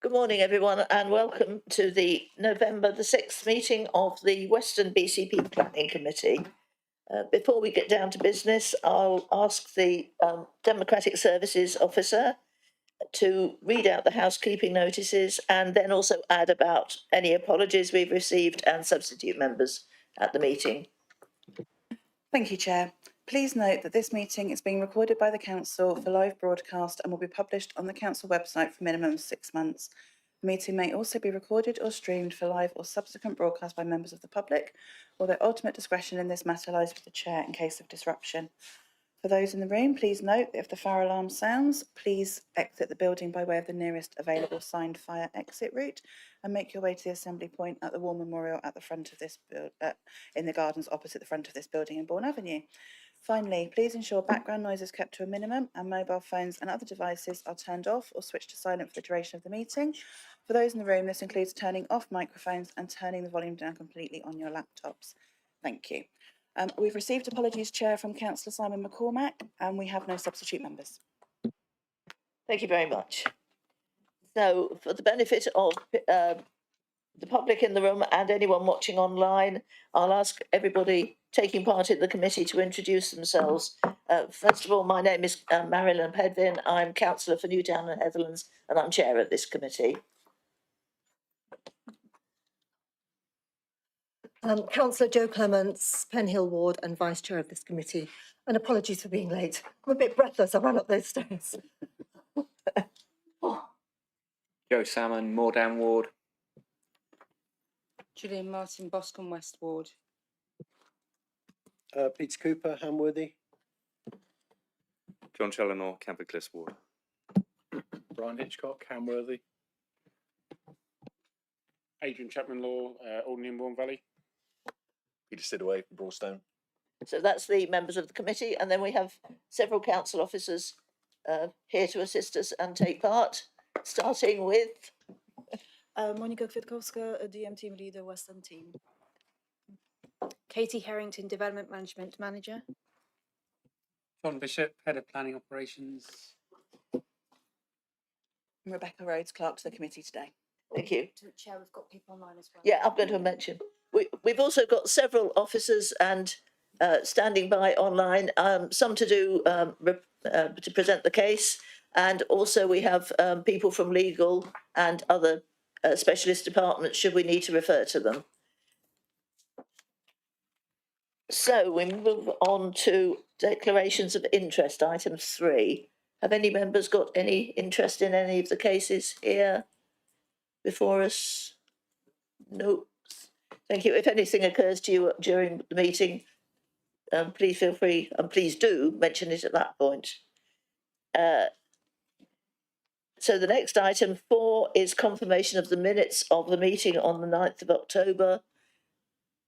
Good morning, everyone, and welcome to the November the 6th meeting of the Western BCP Planning Committee. Before we get down to business, I'll ask the Democratic Services Officer to read out the housekeeping notices and then also add about any apologies we've received and substitute members at the meeting. Thank you, Chair. Please note that this meeting is being recorded by the Council for live broadcast and will be published on the Council website for a minimum of 6 months. The meeting may also be recorded or streamed for live or subsequent broadcast by members of the public, although ultimate discretion in this matter lies with the Chair in case of disruption. For those in the room, please note that if the fire alarm sounds, please exit the building by way of the nearest available signed fire exit route and make your way to the assembly point at the War Memorial at the front of this in the gardens opposite the front of this building in Bourne Avenue. Finally, please ensure background noise is kept to a minimum and mobile phones and other devices are turned off or switched to silent for the duration of the meeting. For those in the room, this includes turning off microphones and turning the volume down completely on your laptops. Thank you. We've received apologies, Chair, from Councillor Simon McCormack, and we have no substitute members. Thank you very much. So, for the benefit of the public in the room and anyone watching online, I'll ask everybody taking part in the committee to introduce themselves. First of all, my name is Marilyn Pedvin. I'm Councillor for Newtown and Heatherlands, and I'm chair of this committee. Councillor Jo Clements, Penhill Ward and Vice Chair of this committee. And apologies for being late. I'm a bit breathless, I ran up those stairs. Joe Salmon, Moordown Ward. Julian Martin, Boscombe West Ward. Peter Cooper, Hamworthy. John Challenor, Cambercliffs Cliffs Ward. Brian Hitchcock, Hamworthy. Adrian Chapman Law, Alderney and Bourne Valley. Peter Sidaway from Broadstone. So that's the members of the committee, and then we have several council officers here to assist us and take part, starting with Monica Kwiatkowska, a DM team leader, Western team. Katie Harrington, Development Management Manager. John Bishop, Head of Planning Operations. Rebecca Rhodes, Clerk to the committee today. Thank you. Chair, we've got people online as well. Yeah, I'm going to mention. We've also got several officers and standing by online, some to do to present the case, and also we have people from legal and other specialist departments should we need to refer to them. So we move on to declarations of interest, item 3. Have any members got any interest in any of the cases here before us? No. Thank you. If anything occurs to you during the meeting, please feel free, and please do mention it at that point. So the next item 4 is confirmation of the minutes of the meeting on the 9th of October.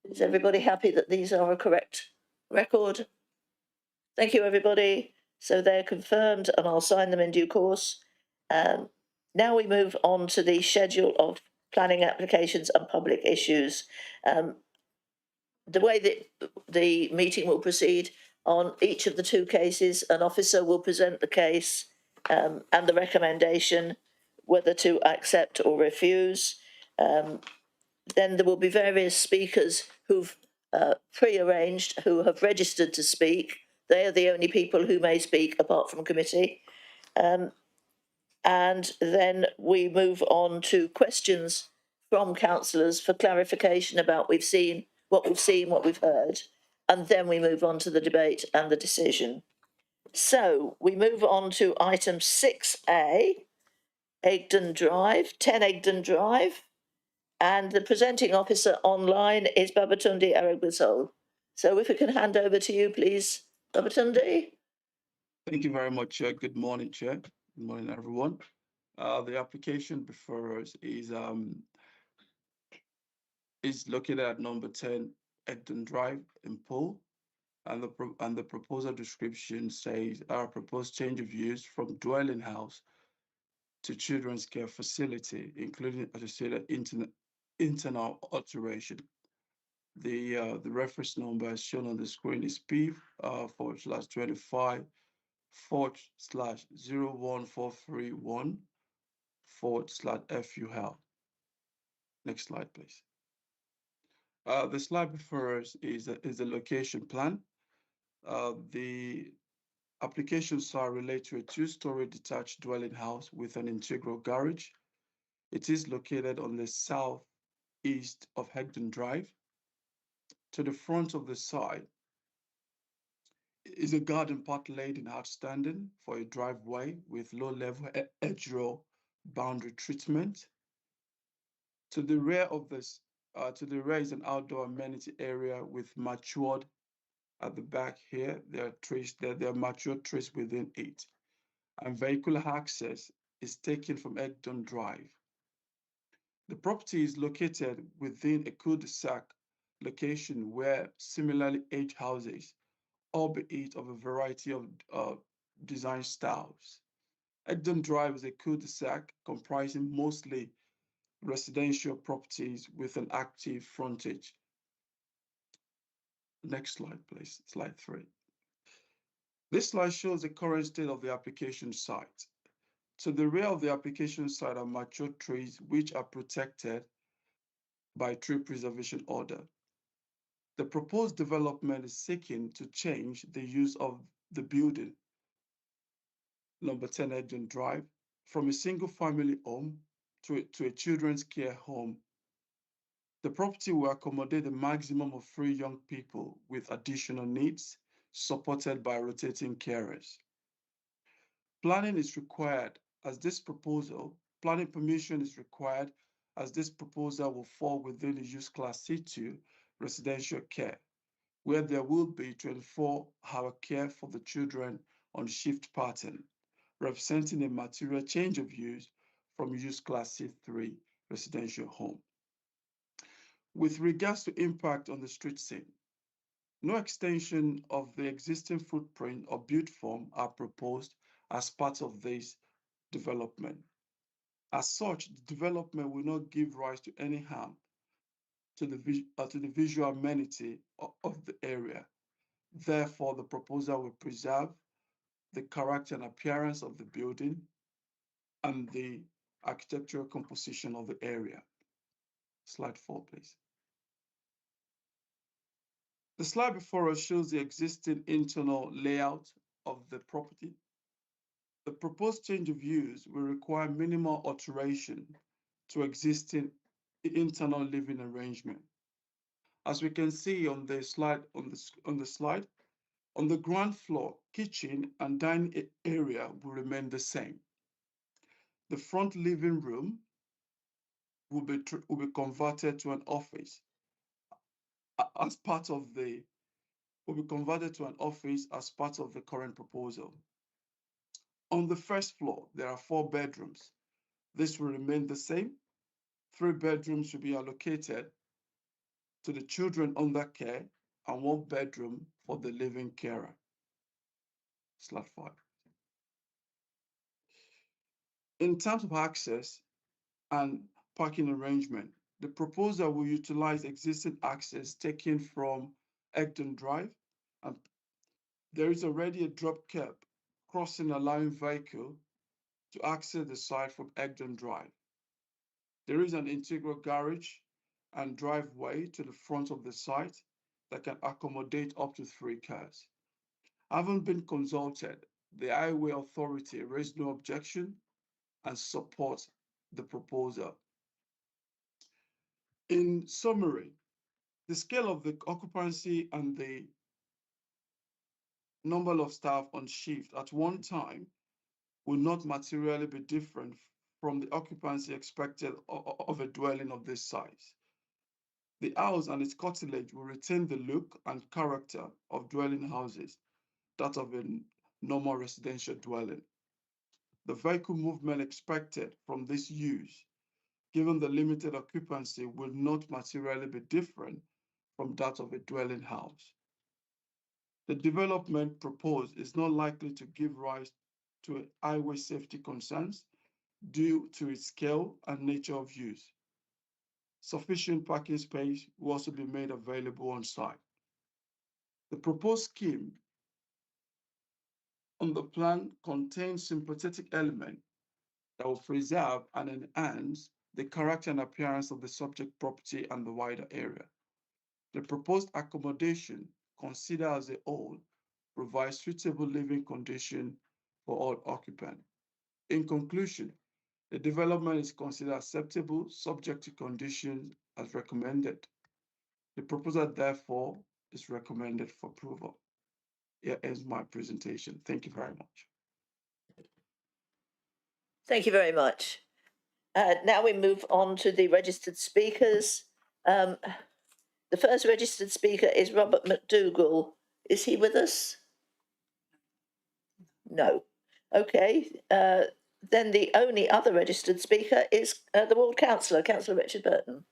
Is everybody happy that these are a correct record? Thank you, everybody. So they're confirmed and I'll sign them in due course. Now we move on to the schedule of planning applications and public issues. The way that the meeting will proceed, on each of the 2 cases, an officer will present the case and the recommendation whether to accept or refuse. Then there will be various speakers who've pre-arranged, who have registered to speak. They are the only people who may speak apart from committee. And then we move on to questions from councillors for clarification about what we've seen, what we've heard. And then we move on to the debate and the decision. So we move on to item 6A, Egdon Drive, 10 Egdon Drive. And the presenting officer online is Babatunde Aragbisol. So if we can hand over to you, please, Babatunde. Thank you very much. Good morning, Chair. Good morning, everyone. The application before us is located at number 10 Egdon Drive in Poole, and the proposal description says our proposed change of use from dwelling house to children's care facility, including associated internal alteration. The reference number as shown on the screen is P/25//01431 /FUL. Next slide, please. The slide before us is the location plan. The application site relates to a two-story detached dwelling house with an integral garage. It is located on the southeast of Hegdon Drive. To the front of the site is a garden path laid in outstanding for a driveway with low-level hedgerow boundary treatment. To the rear of this, to the rear is an outdoor amenity area with matured at the back here. There are matured trees within it, and vehicular access is taken from Egdon Drive. The property is located within a cul-de-sac location where similarly aged houses, albeit of a variety of design styles. Egdon Drive is a cul-de-sac comprising mostly residential properties with an active frontage. Next slide, please. Slide 3. This slide shows the current state of the application site. To the rear of the application site are mature trees which are protected by tree preservation order. The proposed development is seeking to change the use of the building, number 10 Egdon Drive, from a single-family home to a children's care home. The property will accommodate a maximum of 3 young people with additional needs, supported by rotating carers. Planning is required as this proposal, planning permission is required as this proposal will fall within the use class C2 residential care, where there will be 24-hour care for the children on shift pattern, representing a material change of use from use class C3 residential home. With regards to impact on the street scene, no extension of the existing footprint or build form are proposed as part of this development. As such, the development will not give rise to any harm to the visual amenity of the area. Therefore, the proposal will preserve the character and appearance of the building and the architectural composition of the area. Slide 4, please. The slide before us shows the existing internal layout of the property. The proposed change of use will require minimal alteration to existing internal living arrangement. As we can see on the slide, on the ground floor, kitchen and dining area will remain the same. The front living room will be converted to an office as part of the current proposal. On the first floor, there are 4 bedrooms. This will remain the same. 3 bedrooms will be allocated to the children under care and 1 bedroom for the living carer. Slide 5. In terms of access and parking arrangement, the proposal will utilize existing access taken from Egdon Drive, and there is already a drop curb crossing allowing vehicle to access the site from Egdon Drive. There is an integral garage and driveway to the front of the site that can accommodate up to 3 cars. Having been consulted, the Highway Authority raised no objection and supports the proposal. In summary, the scale of the occupancy and the number of staff on shift at one time will not materially be different from the occupancy expected of a dwelling of this size. The house and its curtilage will retain the look and character of dwelling houses, that of a normal residential dwelling. The vehicle movement expected from this use, given the limited occupancy, will not materially be different from that of a dwelling house. The development proposed is not likely to give rise to highway safety concerns due to its scale and nature of use. Sufficient parking space will also be made available on site. The proposed scheme on the plan contains sympathetic elements that will preserve and enhance the character and appearance of the subject property and the wider area. The proposed accommodation, considered as a whole, provides suitable living conditions for all occupants. In conclusion, the development is considered acceptable, subject to conditions as recommended. The proposal, therefore, is recommended for approval. Here ends my presentation. Thank you very much. Thank you very much. Now we move on to the registered speakers. The first registered speaker is Robert McDougall. Is he with us? No. Okay. Then the only other registered speaker is the ward councillor, Councillor Richard Burton.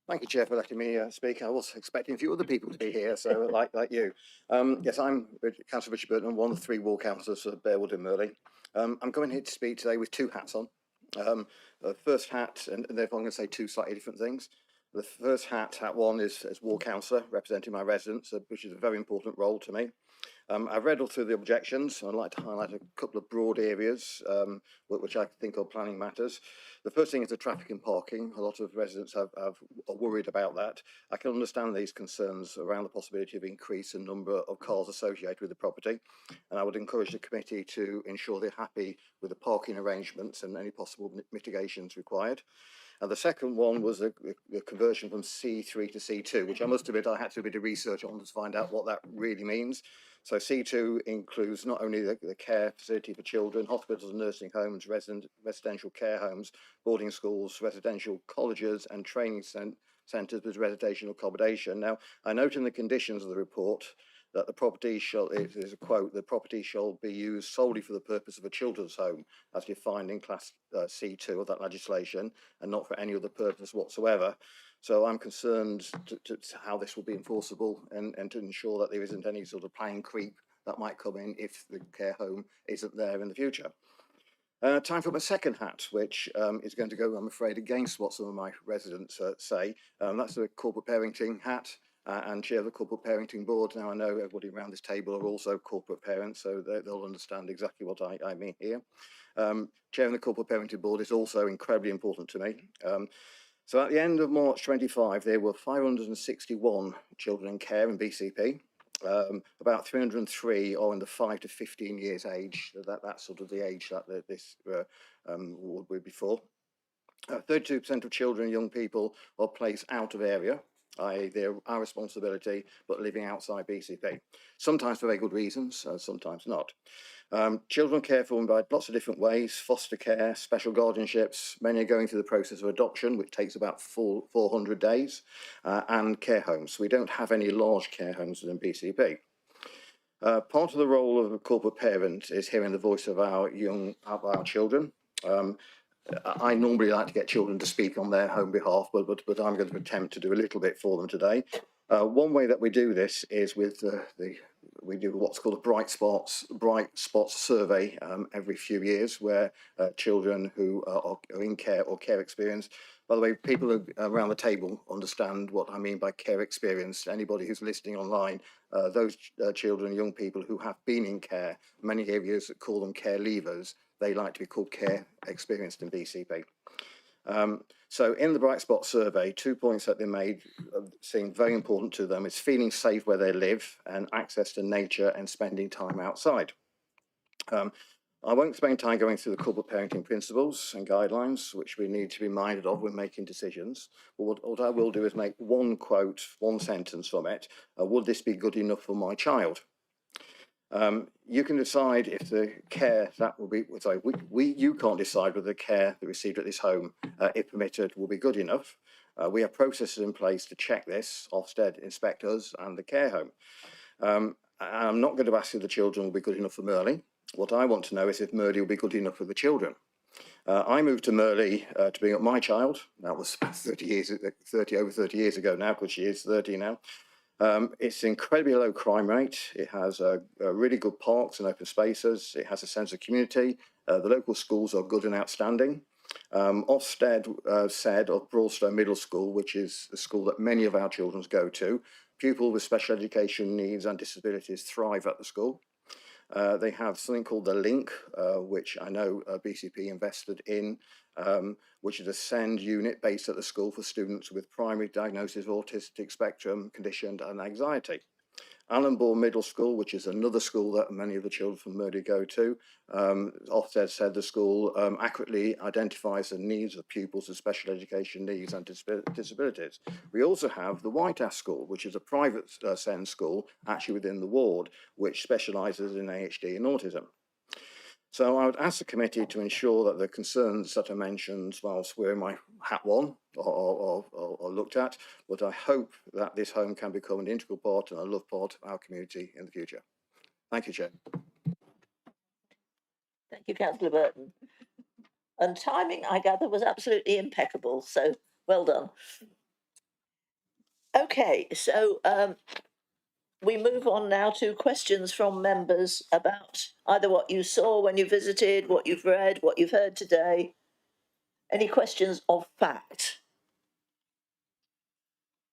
Thank you, Chair, for letting me speak. I was expecting a few other people to be here, so like you. Yes, I'm Councillor Richard Burton. I'm one of the 3 ward councillors for Bearwood and Merley. I'm coming here to speak today with 2 hats on. The first hat, and therefore I'm going to say 2 slightly different things. The first hat 1 is as ward councillor, representing my residents, which is a very important role to me. I've read all through the objections. I'd like to highlight a couple of broad areas which I think are planning matters. The first thing is the traffic and parking. A lot of residents are worried about that. I can understand these concerns around the possibility of increase in number of cars associated with the property, and I would encourage the committee to ensure they're happy with the parking arrangements and any possible mitigations required. And the second one was a conversion from C3 to C2, which I must admit I had to do a bit of research on to find out what that really means. So C2 includes not only the care facility for children, hospitals and nursing homes, residential care homes, boarding schools, residential colleges and training centres with residential accommodation. Now, I note in the conditions of the report that the property shall, it is a quote, the property shall be used solely for the purpose of a children's home as defined in class C2 of that legislation and not for any other purpose whatsoever. So I'm concerned to how this will be enforceable and to ensure that there isn't any sort of planning creep that might come in if the care home isn't there in the future. Time for my second hat, which is going to go, I'm afraid, against what some of my residents say. That's the corporate parenting hat. And chair of the corporate parenting board. Now I know everybody around this table are also corporate parents, so they'll understand exactly what I mean here. Chairing the corporate parenting board is also incredibly important to me. So at the end of March 25, there were 561 children in care in BCP. About 303 are in the 5 to 15 years age. That's sort of the age that this ward would be for. 32% of children and young people are placed out of area. They're our responsibility, but living outside BCP. Sometimes for very good reasons, sometimes not. Children are cared for in lots of different ways: foster care, special guardianships. Many are going through the process of adoption, which takes about 400 days, and care homes. We don't have any large care homes within BCP. Part of the role of a corporate parent is hearing the voice of our children. I normally like to get children to speak on their own behalf, but I'm going to attempt to do a little bit for them today. One way that we do this is with we do what's called a bright spots survey every few years, where children who are in care or care experience. By the way, people around the table understand what I mean by care experience. Anybody who's listening online, those children and young people who have been in care, many areas that call them care leavers, they like to be called care experienced in BCP. So in the Bright Spot survey, 2 points that they made seem very important to them is feeling safe where they live and access to nature and spending time outside. I won't spend time going through the corporate parenting principles and guidelines, which we need to be minded of when making decisions. But what I will do is make one quote, one sentence from it. Would this be good enough for my child? You can decide if the care that will be, sorry, you can't decide whether the care that received at this home, if permitted, will be good enough. We have processes in place to check this, Ofsted inspectors and the care home. I'm not going to ask if the children will be good enough for Merley. What I want to know is if Merley will be good enough for the children. I moved to Merley to bring up my child. That was over 30 years ago now, because she is 30 now. It's an incredibly low crime rate. It has really good parks and open spaces. It has a sense of community. The local schools are good and outstanding. Ofsted said of Broadstone Middle School, which is the school that many of our children go to, pupils with special education needs and disabilities thrive at the school. They have something called the Link, which I know BCP invested in, which is a SEND unit based at the school for students with primary diagnosis of autistic spectrum condition and anxiety. Allenbourne Middle School, which is another school that many of the children from Murdy go to, Ofsted said the school accurately identifies the needs of pupils with special education needs and disabilities. We also have the White Ash School, which is a private SEND school actually within the ward, which specialises in AHD and autism. So I would ask the committee to ensure that the concerns that I mentioned whilst wearing my hat on are looked at, but I hope that this home can become an integral part and a love part of our community in the future. Thank you, Chair. Thank you, Councillor Burton. And timing, I gather, was absolutely impeccable, so well done. Okay, so we move on now to questions from members about either what you saw when you visited, what you've read, what you've heard today. Any questions of fact?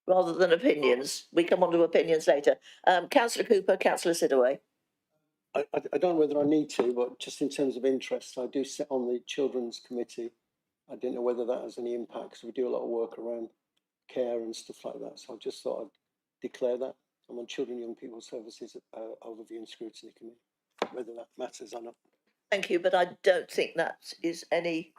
Rather than opinions. We come on to opinions later. Councillor Cooper, Councillor Sidaway. I don't know whether I need to, but just in terms of interest, I do sit on the Children's Committee. I didn't know whether that has any impact, because we do a lot of work around care and stuff like that. So I just thought I'd declare that. I'm on Children and Young People Services Overview and Scrutiny Committee, whether that matters or not. Thank you, but I don't think that is any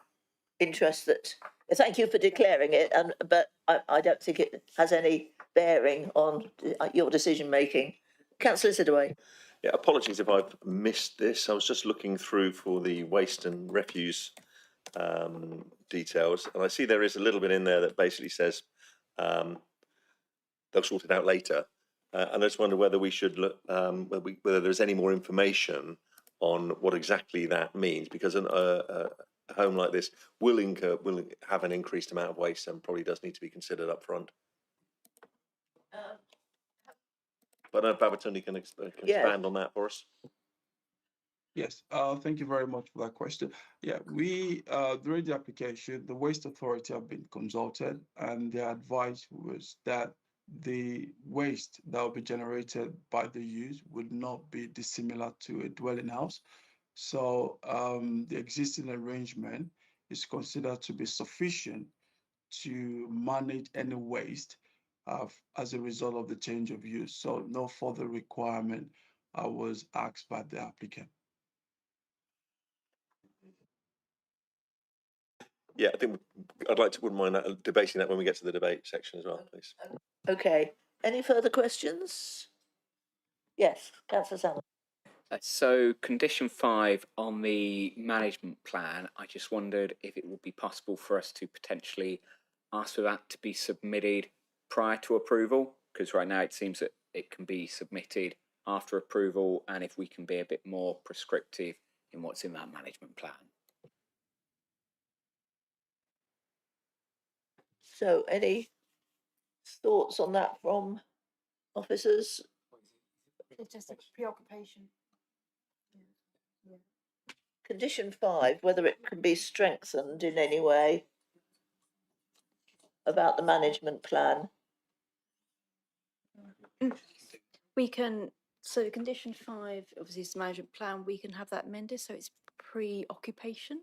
interest that, thank you for declaring it, but I don't think it has any bearing on your decision making. Councillor Sidaway. Yeah, apologies if I've missed this. I was just looking through for the waste and refuse details, and I see there is a little bit in there that basically says they'll sort it out later. And I just wonder whether we should look, whether there's any more information on what exactly that means, because a home like this will have an increased amount of waste and probably does need to be considered up front. But I don't know if Babatunde can expand on that for us. Yes, thank you very much for that question. Yeah, we, during the application, the Waste Authority have been consulted, and their advice was that the waste that will be generated by the use would not be dissimilar to a dwelling house. So the existing arrangement is considered to be sufficient to manage any waste as a result of the change of use. So no further requirement was asked by the applicant. Yeah, I think wouldn't mind debating that when we get to the debate section as well, please. Okay, any further questions? Yes, Councillor Salmon. So condition 5 on the management plan, I just wondered if it would be possible for us to potentially ask for that to be submitted prior to approval, because right now it seems that it can be submitted after approval, and if we can be a bit more prescriptive in what's in that management plan. So any thoughts on that from officers? It's just a preoccupation. Yeah. Condition 5, whether it can be strengthened in any way about the management plan. We can, so condition 5, obviously it's the management plan, we can have that amended, so it's preoccupation.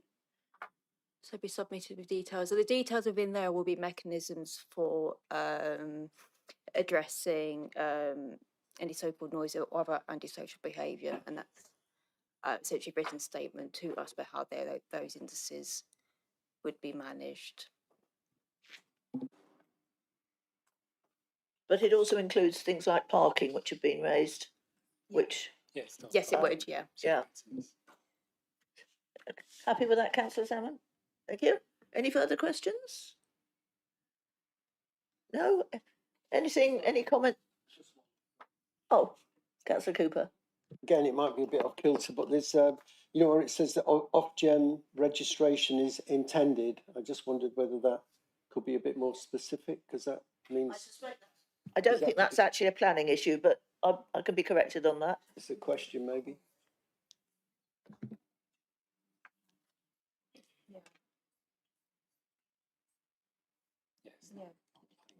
So be submitted with details. So the details within there will be mechanisms for addressing any so-called noise or other antisocial behaviour, and that's essentially a written statement to us about how those indices would be managed. But it also includes things like parking, which have been raised, which... Yes, Yes, it would, yeah. Yeah. Happy with that, Councillor Salmon? Thank you. Any further questions? No? Anything, any comment? Oh, Councillor Cooper. Again, it might be a bit off kilter, but there's, you know, where it says that Ofgem registration is intended. I just wondered whether that could be a bit more specific, because that means... I don't think that's actually a planning issue, but I can be corrected on that. It's a question, maybe.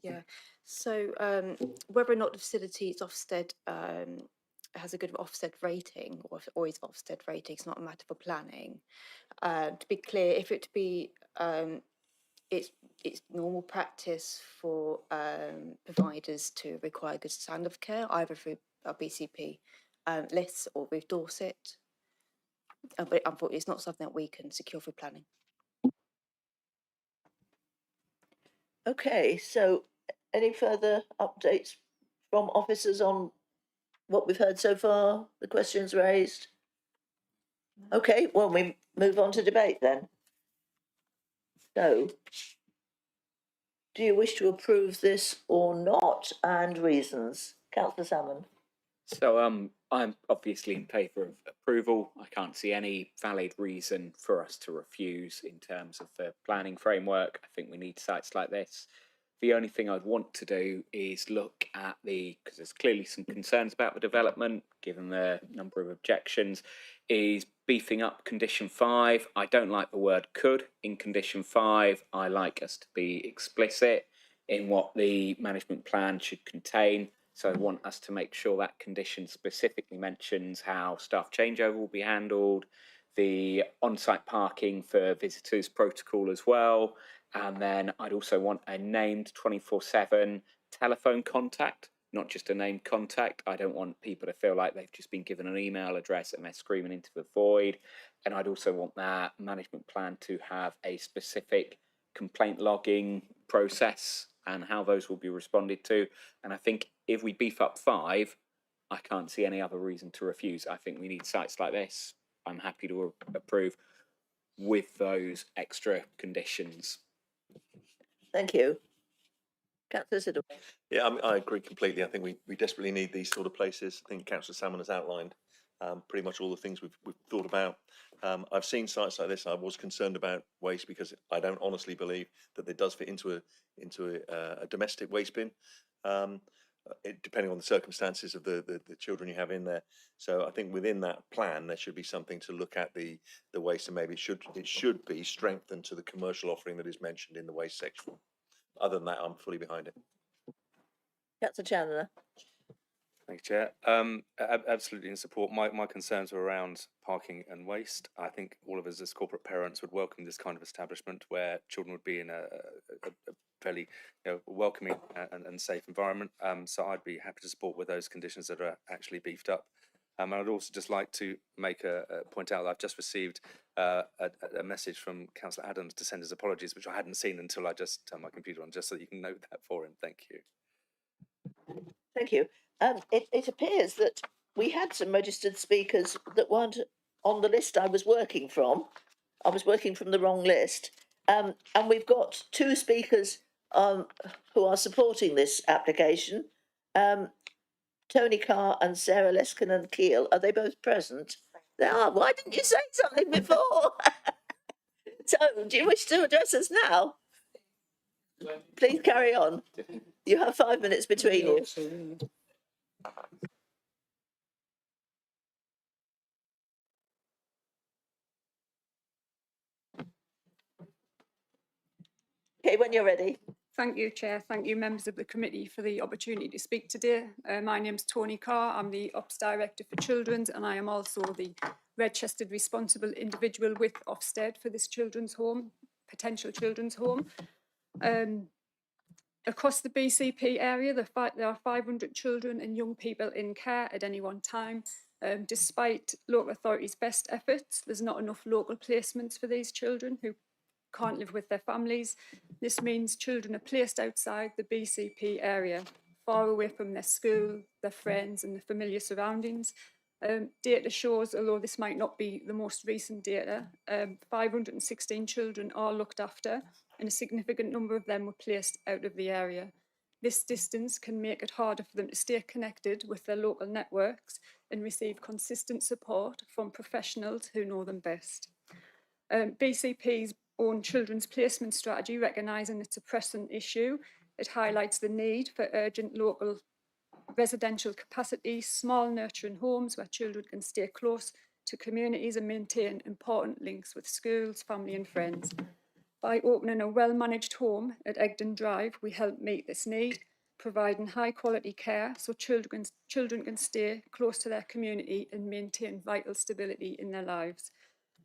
Yeah, so whether or not the facility is Ofsted has a good Ofsted rating or is Ofsted rating, it's not a matter for planning. To be clear, if it to be it's normal practice for providers to require good standard of care, either through our BCP lists or with Dorset. But unfortunately, it's not something that we can secure for planning. Okay, so any further updates from officers on what we've heard so far, the questions raised? Okay, well, we move on to debate then. So, do you wish to approve this or not, and reasons? Councillor Salmon. So I'm obviously in favour of approval. I can't see any valid reason for us to refuse in terms of the planning framework. I think we need sites like this. The only thing I'd want to do is look at because there's clearly some concerns about the development, given the number of objections, is beefing up condition 5. I don't like the word could in condition 5. I like us to be explicit in what the management plan should contain. So I want us to make sure that condition specifically mentions how staff changeover will be handled, the on-site parking for visitors protocol as well. And then I'd also want a named 24/7 telephone contact, not just a named contact. I don't want people to feel like they've just been given an email address and they're screaming into the void. And I'd also want that management plan to have a specific complaint logging process and how those will be responded to. And I think if we beef up 5, I can't see any other reason to refuse. I think we need sites like this. I'm happy to approve with those extra conditions. Thank you. Councillor Siddle. Yeah, I agree completely. I think we desperately need these sort of places. I think Councillor Salmon has outlined pretty much all the things we've thought about. I've seen sites like this. I was concerned about waste because I don't honestly believe that it does fit into a domestic waste bin. Depending on the circumstances of the children you have in there. So I think within that plan there should be something to look at the waste, and maybe it should be strengthened to the commercial offering that is mentioned in the waste section. Other than that, I'm fully behind it. Councillor Chandler. Thank you, Chair. Absolutely in support. My concerns were around parking and waste. I think all of us as corporate parents would welcome this kind of establishment where children would be in a fairly welcoming and safe environment. So I'd be happy to support with those conditions that are actually beefed up. And I'd also just like to make a point out that I've just received a message from Councillor Adams to send his apologies, which I hadn't seen until I just turned my computer on, just so that you can note that for him. Thank you. Thank you. It appears that we had some registered speakers that weren't on the list I was working from. I was working from the wrong list. And we've got 2 speakers who are supporting this application. Tony Carr and Sarah Leskinen-Keel. Are they both present? They are. Why didn't you say something before? So, do you wish to address us now? Please carry on. You have 5 minutes between you. Okay, when you're ready. Thank you, Chair. Thank you, members of the committee, for the opportunity to speak today. My name's Tony Carr. I'm the Ops Director for Children's, and I am also the registered responsible individual with Ofsted for this children's home, potential children's home. Across the BCP area, there are 500 children and young people in care at any one time. Despite local authorities' best efforts, there's not enough local placements for these children who can't live with their families. This means children are placed outside the BCP area, far away from their school, their friends and the familiar surroundings. Data shows, although this might not be the most recent data, 516 children are looked after and a significant number of them were placed out of the area. This distance can make it harder for them to stay connected with their local networks and receive consistent support from professionals who know them best. BCP's own children's placement strategy, recognising it's a pressing issue, it highlights the need for urgent local residential capacity, small nurturing homes where children can stay close to communities and maintain important links with schools, family and friends. By opening a well-managed home at Egdon Drive, we help meet this need, providing high-quality care so children can stay close to their community and maintain vital stability in their lives.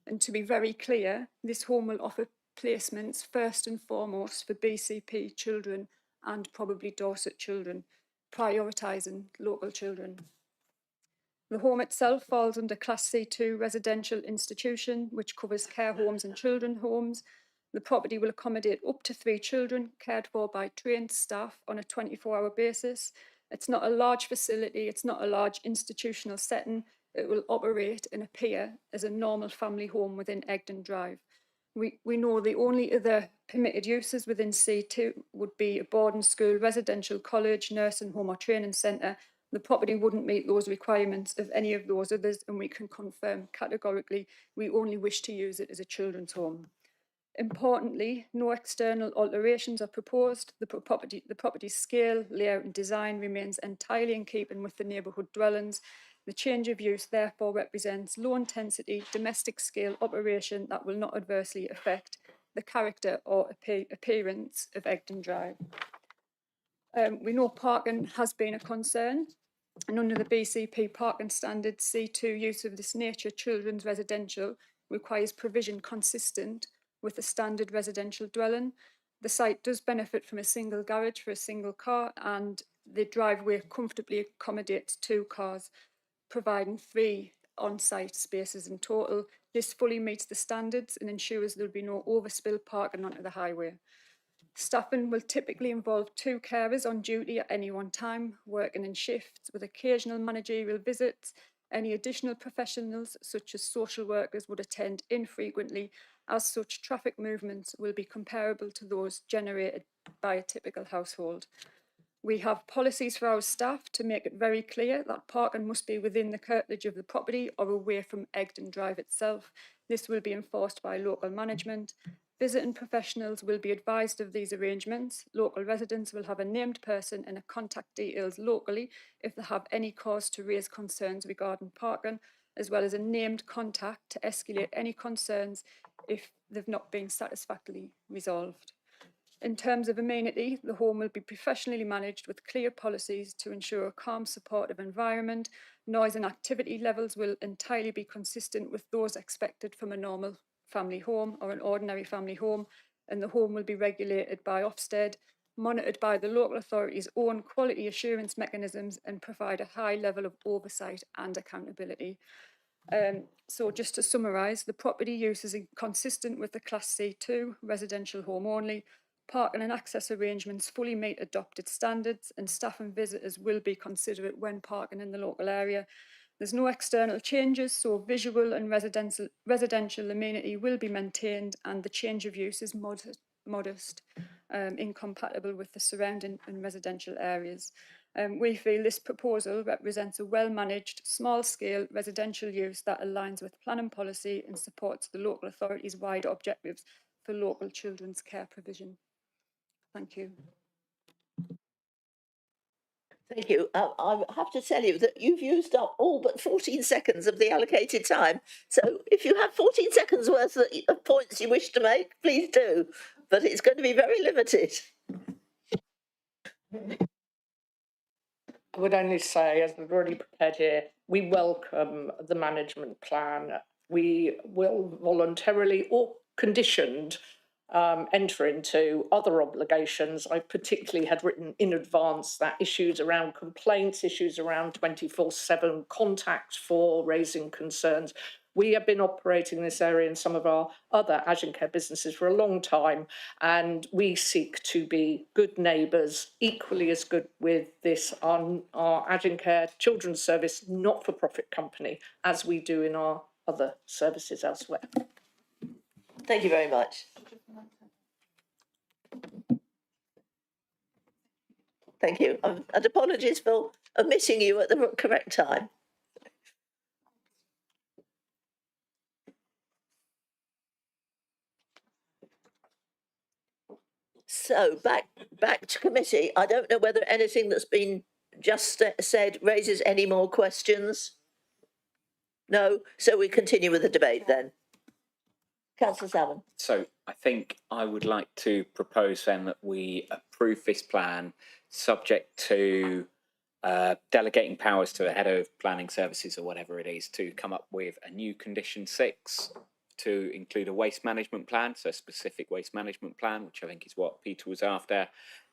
And to be very clear, this home will offer placements first and foremost for BCP children and probably Dorset children, prioritising local children. The home itself falls under Class C2 residential institution, which covers care homes and children's homes. The property will accommodate up to 3 children cared for by trained staff on a 24-hour basis. It's not a large facility, it's not a large institutional setting. It will operate and appear as a normal family home within Egdon Drive. We know the only other permitted uses within C2 would be a boarding school, residential college, nursing home or training centre. The property wouldn't meet those requirements of any of those others, and we can confirm categorically we only wish to use it as a children's home. Importantly, no external alterations are proposed. The property's scale, layout and design remains entirely in keeping with the neighbourhood dwellings. The change of use therefore represents low intensity, domestic scale operation that will not adversely affect the character or appearance of Egdon Drive. We know parking has been a concern, and under the BCP parking standards, C2 use of this nature children's residential requires provision consistent with the standard residential dwelling. The site does benefit from a single garage for a single car, and the driveway comfortably accommodates 2 cars, providing 3 on-site spaces in total. This fully meets the standards and ensures there will be no overspill parking onto the highway. Staffing will typically involve 2 carers on duty at any one time, working in shifts with occasional managerial visits. Any additional professionals, such as social workers, would attend infrequently. As such, traffic movements will be comparable to those generated by a typical household. We have policies for our staff to make it very clear that parking must be within the curtilage of the property or away from Egdon Drive itself. This will be enforced by local management. Visiting professionals will be advised of these arrangements. Local residents will have a named person and a contact details locally if they have any cause to raise concerns regarding parking, as well as a named contact to escalate any concerns if they've not been satisfactorily resolved. In terms of amenity, the home will be professionally managed with clear policies to ensure a calm, supportive environment. Noise and activity levels will entirely be consistent with those expected from a normal family home or an ordinary family home, and the home will be regulated by Ofsted, monitored by the local authority's own quality assurance mechanisms, and provide a high level of oversight and accountability. So just to summarise, the property use is consistent with the Class C2 residential home only. Parking and access arrangements fully meet adopted standards, and staff and visitors will be considerate when parking in the local area. There's no external changes, so visual and residential amenity will be maintained, and the change of use is modest, incompatible with the surrounding and residential areas. We feel this proposal represents a well-managed, small-scale residential use that aligns with planning policy and supports the local authority's wider objectives for local children's care provision. Thank you. Thank you. I have to tell you that you've used up all but 14 seconds of the allocated time. So if you have 14 seconds worth of points you wish to make, please do. But it's going to be very limited. I would only say, as we've already prepared here, we welcome the management plan. We will voluntarily or conditioned enter into other obligations. I particularly had written in advance that issues around complaints, issues around 24/7 contact for raising concerns. We have been operating in this area in some of our other Asian Care businesses for a long time, and we seek to be good neighbours, equally as good with this, our Asian Care Children's Service not-for-profit company, as we do in our other services elsewhere. Thank you very much. Thank you. And apologies for omitting you at the correct time. So back to committee. I don't know whether anything that's been just said raises any more questions. No, so we continue with the debate then. Councillor Salmon. So I think I would like to propose then that we approve this plan subject to delegating powers to the head of planning services or whatever it is to come up with a new condition 6 to include a waste management plan, so a specific waste management plan, which I think is what Peter was after,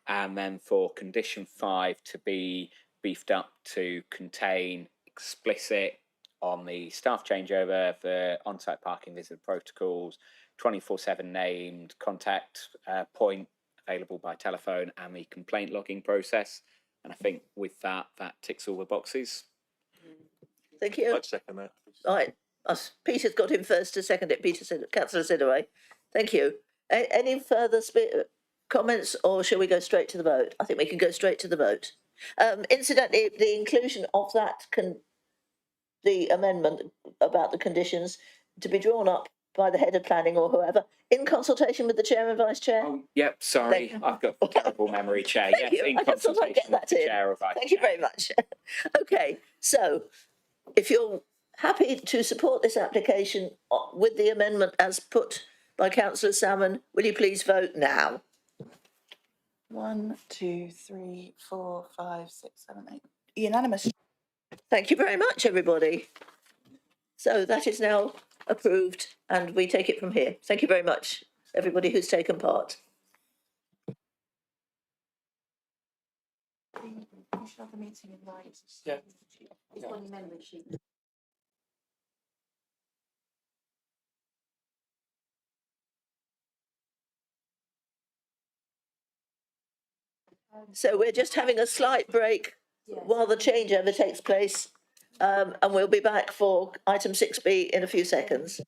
and then for condition 5 to be beefed up to contain explicit on the staff changeover, the on-site parking visit protocols, 24/7 named contact point available by telephone, and the complaint logging process. And I think with that, that ticks all the boxes. Thank you. I'd second that. Right, Peter's got him first to second it. Peter said, Councillor Sidaway. Thank you. Any further comments, or shall we go straight to the vote? I think we can go straight to the vote. Incidentally, the inclusion of that the amendment about the conditions to be drawn up by the head of planning or whoever in consultation with the chair and vice chair. Oh, yep, sorry, I've got terrible memory, Chair. Thank Yes, you. in I just thought I'd get consultation with that the in. chair or vice Thank you chair. very much. Okay, so if you're happy to support this application with the amendment as put by Councillor Salmon, will you please vote now? 1, 2, 3, 4, 5, 6, 7, 8. Unanimous. Thank you very much, everybody. So that is now approved and we take it from here. Thank you very much, everybody who's taken part. You should have the meeting in light. Yeah. It's on your memory sheet. So we're just having a slight break while the changeover takes place. And we'll be back for item 6B in a few seconds.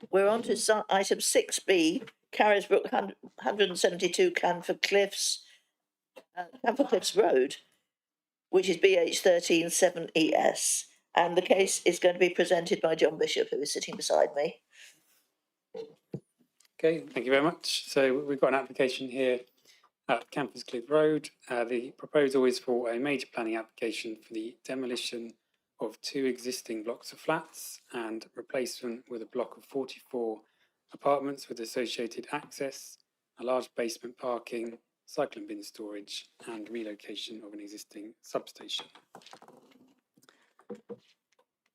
We're on to item 6B, Carrisbrook 172 Canford Cliffs Road, which is BH 13 7ES. And the case is going to be presented by John Bishop, who is sitting beside me. Okay, thank you very much. So we've got an application here at Campus Cliff Road. The proposal is for a major planning application for the demolition of 2 existing blocks of flats and replacement with a block of 44 apartments with associated access, a large basement parking, cycling bin storage, and relocation of an existing substation.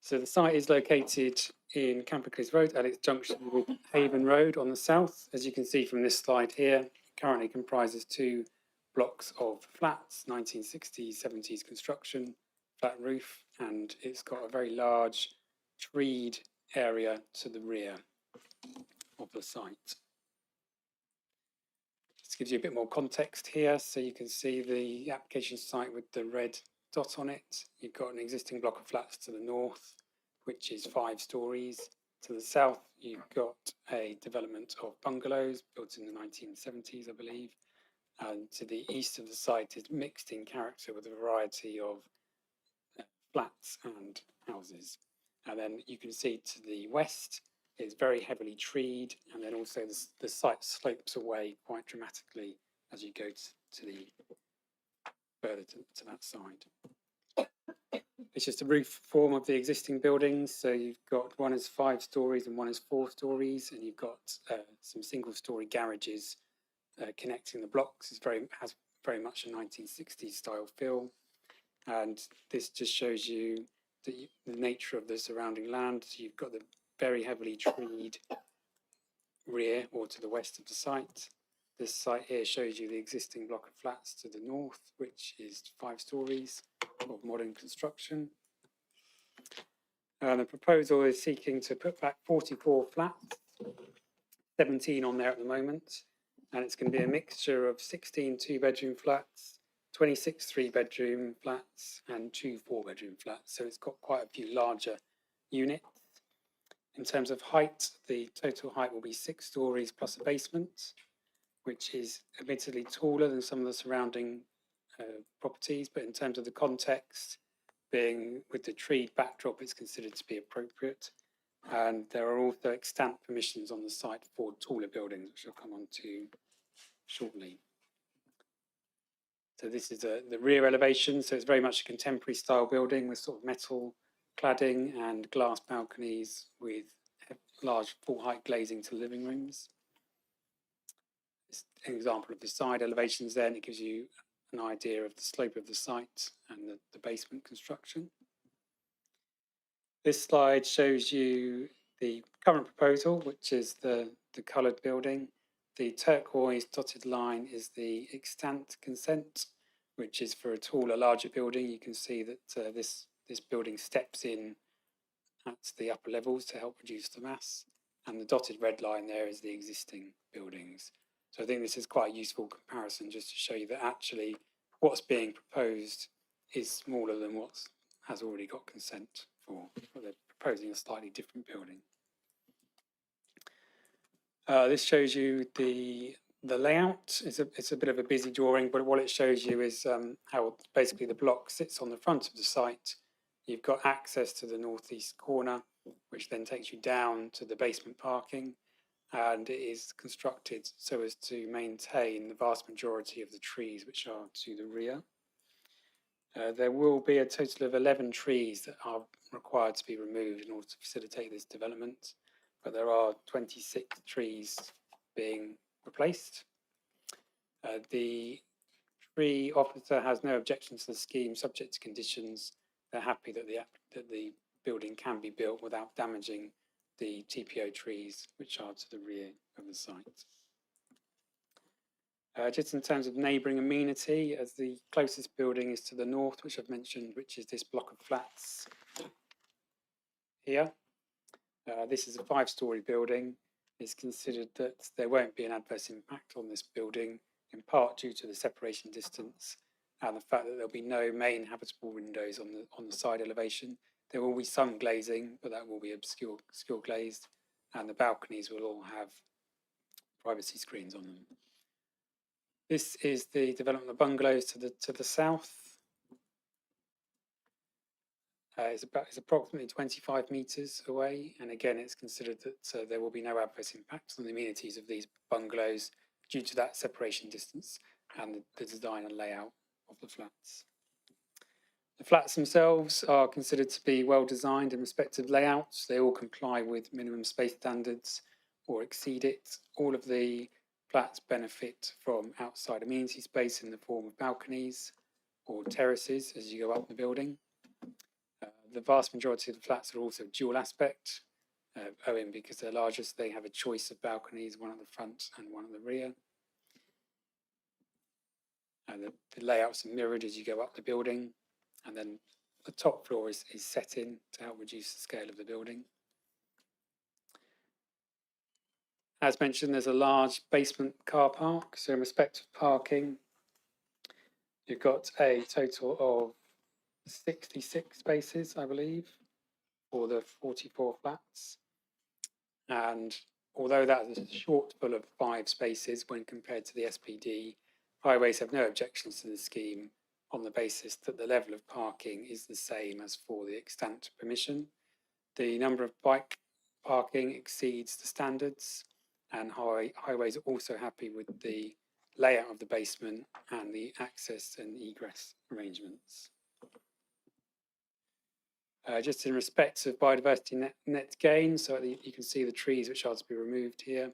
So the site is located in Campercliff Road at its junction with Haven Road on the south. As you can see from this slide here, it currently comprises 2 blocks of flats, 1960s, 70s construction, flat roof, and it's got a very large treed area to the rear of the site. This gives you a bit more context here. So you can see the application site with the red dot on it. You've got an existing block of flats to the north, which is 5 stories. To the south, you've got a development of bungalows built in the 1970s, I believe. And to the east of the site is mixed in character with a variety of flats and houses. And then you can see to the west is very heavily treed, and then also the site slopes away quite dramatically as you go to the further to that side. It's just a roof form of the existing buildings. So you've got one is 5 stories and one is 4 stories, and you've got some single-story garages connecting the blocks. It has very much a 1960s style feel, and this just shows you the nature of the surrounding land. So you've got the very heavily treed rear or to the west of the site. This site here shows you the existing block of flats to the north, which is 5 stories of modern construction. The proposal is seeking to put back 44 flats, 17 on there at the moment, and it's going to be a mixture of 16 2-bedroom flats, 26 3-bedroom flats, and 2 4-bedroom flats. So it's got quite a few larger units. In terms of height, the total height will be 6 stories plus a basement, which is admittedly taller than some of the surrounding properties, but in terms of the context, being with the treed backdrop, it's considered to be appropriate. And there are also extant permissions on the site for taller buildings, which I'll come on to shortly. So this is the rear elevation. So it's very much a contemporary style building with sort of metal cladding and glass balconies with large full height glazing to living rooms. It's an example of the side elevations there, and it gives you an idea of the slope of the site and the basement construction. This slide shows you the current proposal, which is the coloured building. The turquoise dotted line is the extant consent, which is for a taller, larger building. You can see that this building steps in at the upper levels to help reduce the mass. And the dotted red line there is the existing buildings. So I think this is quite a useful comparison just to show you that actually what's being proposed is smaller than what has already got consent for. They're proposing a slightly different building. This shows you the layout. It's a bit of a busy drawing, but what it shows you is how basically the block sits on the front of the site. You've got access to the northeast corner, which then takes you down to the basement parking, and it is constructed so as to maintain the vast majority of the trees which are to the rear. There will be a total of 11 trees that are required to be removed in order to facilitate this development, but there are 26 trees being replaced. The tree officer has no objection to the scheme, subject to conditions. They're happy that the building can be built without damaging the TPO trees, which are to the rear of the site. Just in terms of neighbouring amenity, as the closest building is to the north, which I've mentioned, which is this block of flats here. This is a 5-storey building. It's considered that there won't be an adverse impact on this building, in part due to the separation distance and the fact that there'll be no main habitable windows on the side elevation. There will be some glazing, but that will be obscure glazed, and the balconies will all have privacy screens on them. This is the development of bungalows to the south. It's approximately 25 metres away, and again, it's considered that there will be no adverse impacts on the amenities of these bungalows due to that separation distance and the design and layout of the flats. The flats themselves are considered to be well designed in respective layouts. They all comply with minimum space standards or exceed it. All of the flats benefit from outside amenity space in the form of balconies or terraces as you go up the building. The vast majority of the flats are also dual aspect, owing because they're larger, so they have a choice of balconies, one at the front and one at the rear. The layouts are mirrored as you go up the building, and then the top floor is set in to help reduce the scale of the building. As mentioned, there's a large basement car park, so in respect of parking, you've got a total of 66 spaces, I believe, for the 44 flats. And although that is a shortfall of 5 spaces when compared to the SPD, Highways have no objections to the scheme on the basis that the level of parking is the same as for the extant permission. The number of bike parking exceeds the standards, and Highways are also happy with the layout of the basement and the access and egress arrangements. Just in respect of biodiversity net gain, so you can see the trees which are to be removed here.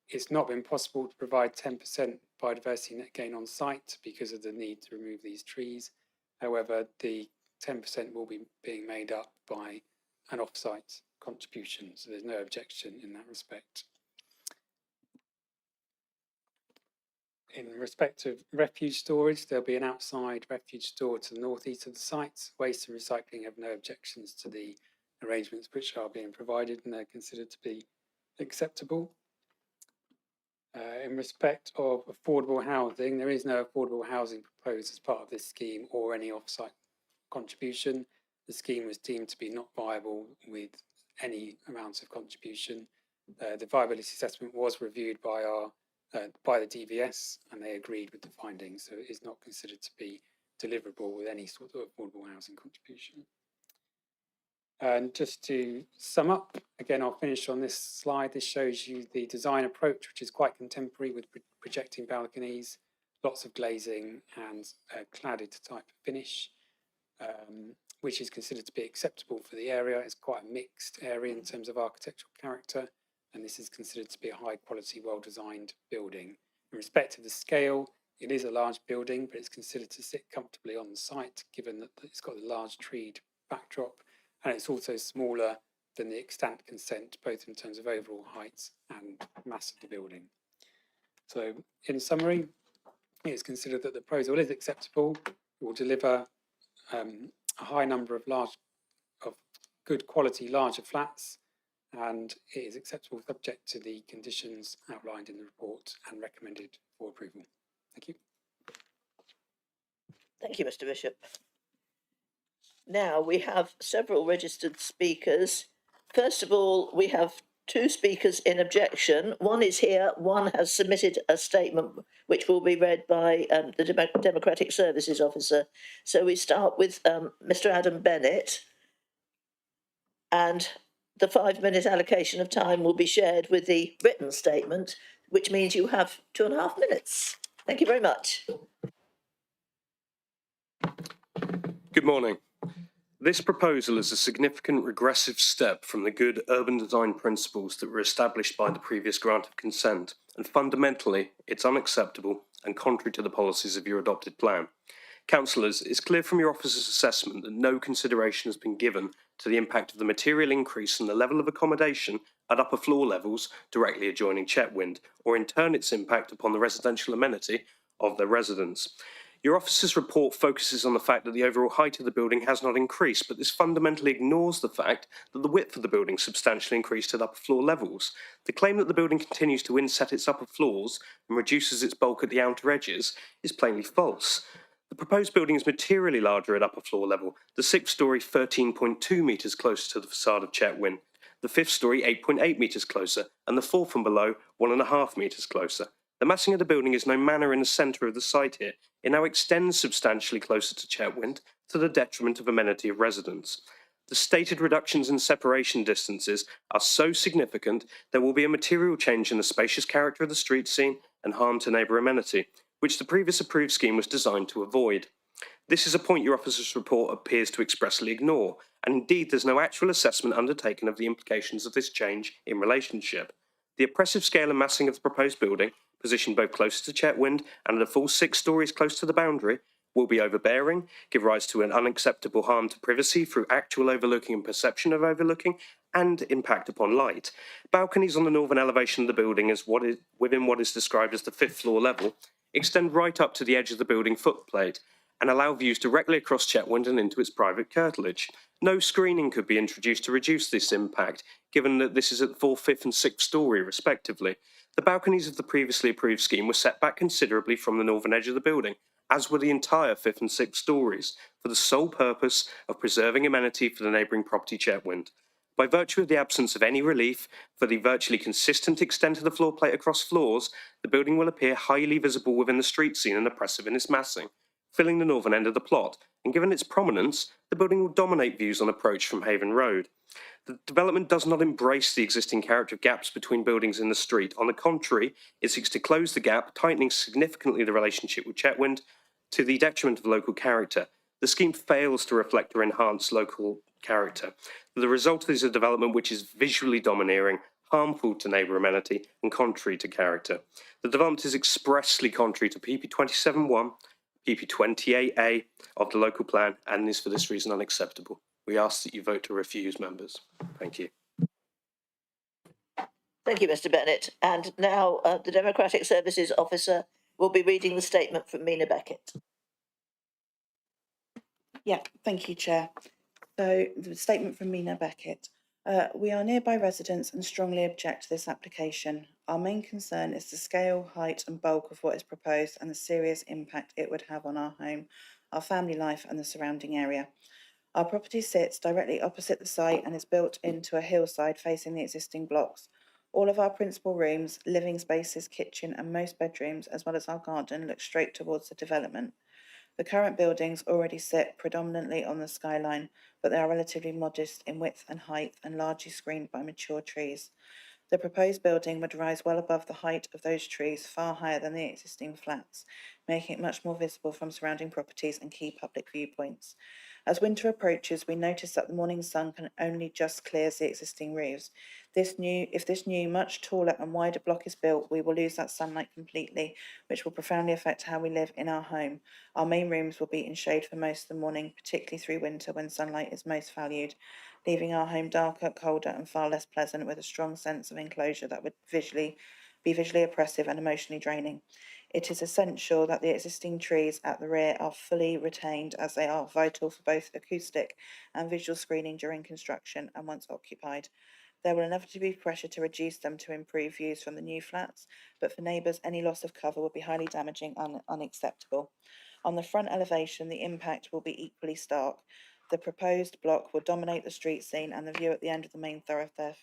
It's not been possible to provide 10% biodiversity net gain on site because of the need to remove these trees. However, the 10% will be being made up by an off-site contribution, so there's no objection in that respect. In respect of refuge storage, there'll be an outside refuge store to the northeast of the site. Waste and recycling have no objections to the arrangements which are being provided, and they're considered to be acceptable. In respect of affordable housing, there is no affordable housing proposed as part of this scheme or any off-site contribution. The scheme was deemed to be not viable with any amount of contribution. The viability assessment was reviewed by the DVS, and they agreed with the findings, so it is not considered to be deliverable with any sort of affordable housing contribution. And just to sum up, again, I'll finish on this slide. This shows you the design approach, which is quite contemporary with projecting balconies, lots of glazing and cladded type finish, which is considered to be acceptable for the area. It's quite a mixed area in terms of architectural character, and this is considered to be a high quality, well-designed building. In respect of the scale, it is a large building, but it's considered to sit comfortably on the site, given that it's got a large treed backdrop, and it's also smaller than the extant consent, both in terms of overall height and mass of the building. So, in summary, it's considered that the proposal is acceptable. It will deliver a high number of good quality larger flats, and it is acceptable subject to the conditions outlined in the report and recommended for approval. Thank you. Thank you, Mr. Bishop. Now we have several registered speakers. First of all, we have 2 speakers in objection. One is here, one has submitted a statement which will be read by the Democratic Services Officer. So we start with Mr. Adam Bennett, and the 5-minute allocation of time will be shared with the written statement, which means you have 2.5 minutes. Thank you very much. Good morning. This proposal is a significant regressive step from the good urban design principles that were established by the previous grant of consent, and fundamentally, it's unacceptable and contrary to the policies of your adopted plan. Councillors, it's clear from your office's assessment that no consideration has been given to the impact of the material increase in the level of accommodation at upper floor levels directly adjoining Chetwynd, or in turn its impact upon the residential amenity of their residents. Your office's report focuses on the fact that the overall height of the building has not increased, but this fundamentally ignores the fact that the width of the building substantially increased at upper floor levels. The claim that the building continues to inset its upper floors and reduces its bulk at the outer edges is plainly false. The proposed building is materially larger at upper floor level, the 6th storey 13.2 metres closer to the facade of Chetwynd. the fifth story 8.8 metres closer, and the fourth and below 1.5 metres closer. The massing of the building is no manner in the centre of the site here. It now extends substantially closer to Chetwynd, to the detriment of amenity of residents. The stated reductions in separation distances are so significant there will be a material change in the spacious character of the street scene and harm to neighbour amenity, which the previous approved scheme was designed to avoid. This is a point your officer's report appears to expressly ignore, and indeed there's no actual assessment undertaken of the implications of this change in relationship. The oppressive scale and massing of the proposed building, positioned both closer to Chetwynd and at a full 6 stories close to the boundary, will be overbearing, give rise to an unacceptable harm to privacy through actual overlooking and perception of overlooking, and impact upon light. Balconies on the northern elevation of the building, within what is described as the 5th floor level, extend right up to the edge of the building footplate and allow views directly across Chetwynd and into its private curtilage. No screening could be introduced to reduce this impact, given that this is at the 4th, 5th and 6th story respectively. The balconies of the previously approved scheme were set back considerably from the northern edge of the building, as were the entire 5th and 6th stories, for the sole purpose of preserving amenity for the neighbouring property Chetwynd. By virtue of the absence of any relief for the virtually consistent extent of the floor plate across floors, the building will appear highly visible within the street scene and oppressive in its massing, filling the northern end of the plot, and given its prominence, the building will dominate views on approach from Haven Road. The development does not embrace the existing character of gaps between buildings in the street. On the contrary, it seeks to close the gap, tightening significantly the relationship with Chetwynd to the detriment of local character. The scheme fails to reflect or enhance local character. The result is a development which is visually domineering, harmful to neighbour amenity, and contrary to character. The development is expressly contrary to PP 27.1, PP 28A of the local plan, and is for this reason unacceptable. We ask that you vote to refuse, members. Thank you. Thank you, Mr Bennett. And now the Democratic Services Officer will be reading the statement from Mina Beckett. Yeah, thank you, Chair. So the statement from Mina Beckett. We are nearby residents and strongly object to this application. Our main concern is the scale, height and bulk of what is proposed and the serious impact it would have on our home, our family life and the surrounding area. Our property sits directly opposite the site and is built into a hillside facing the existing blocks. All of our principal rooms, living spaces, kitchen and most bedrooms, as well as our garden, look straight towards the development. The current buildings already sit predominantly on the skyline, but they are relatively modest in width and height and largely screened by mature trees. The proposed building would rise well above the height of those trees, far higher than the existing flats, making it much more visible from surrounding properties and key public viewpoints. As winter approaches, we notice that the morning sun can only just clear the existing roofs. If this new, much taller and wider block is built, we will lose that sunlight completely, which will profoundly affect how we live in our home. Our main rooms will be in shade for most of the morning, particularly through winter when sunlight is most valued, leaving our home darker, colder and far less pleasant, with a strong sense of enclosure that would be visually oppressive and emotionally draining. It is essential that the existing trees at the rear are fully retained, as they are vital for both acoustic and visual screening during construction and once occupied. There will inevitably be pressure to reduce them to improve views from the new flats, but for neighbours, any loss of cover would be highly damaging and unacceptable. On the front elevation, the impact will be equally stark. The proposed block will dominate the street scene and the view at the end of the main thoroughfare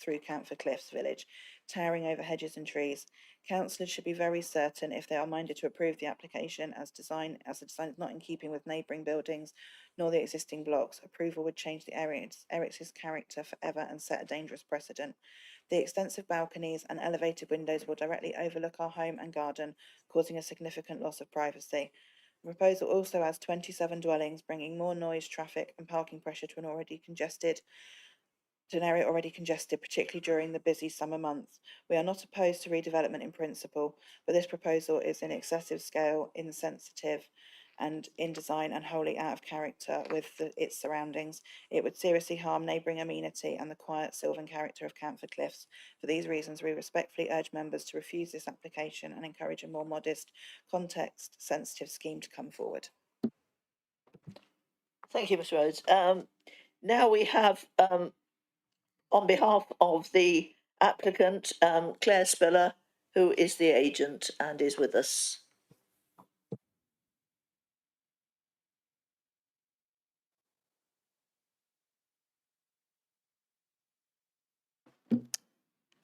through Camphor Cliffs village, towering over hedges and trees. Councillors should be very certain, if they are minded to approve the application, as the design is not in keeping with neighbouring buildings nor the existing blocks. Approval would change the area's character forever and set a dangerous precedent. The extensive balconies and elevated windows will directly overlook our home and garden, causing a significant loss of privacy. The proposal also adds 27 dwellings, bringing more noise, traffic and parking pressure to an area already congested, particularly during the busy summer months. We are not opposed to redevelopment in principle, but this proposal is in excessive scale, insensitive and in design and wholly out of character with its surroundings. It would seriously harm neighbouring amenity and the quiet sylvan character of Camphor Cliffs. For these reasons, we respectfully urge members to refuse this application and encourage a more modest, context-sensitive scheme to come forward. Thank you, Ms Rhodes. Now we have on behalf of the applicant, Claire Spiller, who is the agent and is with us.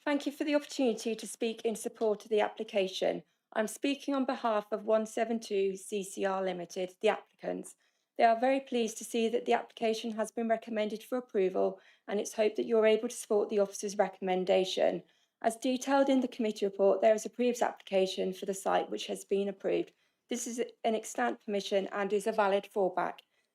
Thank you for the opportunity to speak in support of the application. I'm speaking on behalf of 172 CCR Limited, the applicants. They are very pleased to see that the application has been recommended for approval, and it's hoped that you're able to support the officer's recommendation. As detailed in the committee report, there is a previous application for the site which has been approved. This is an extant permission and is a valid fallback.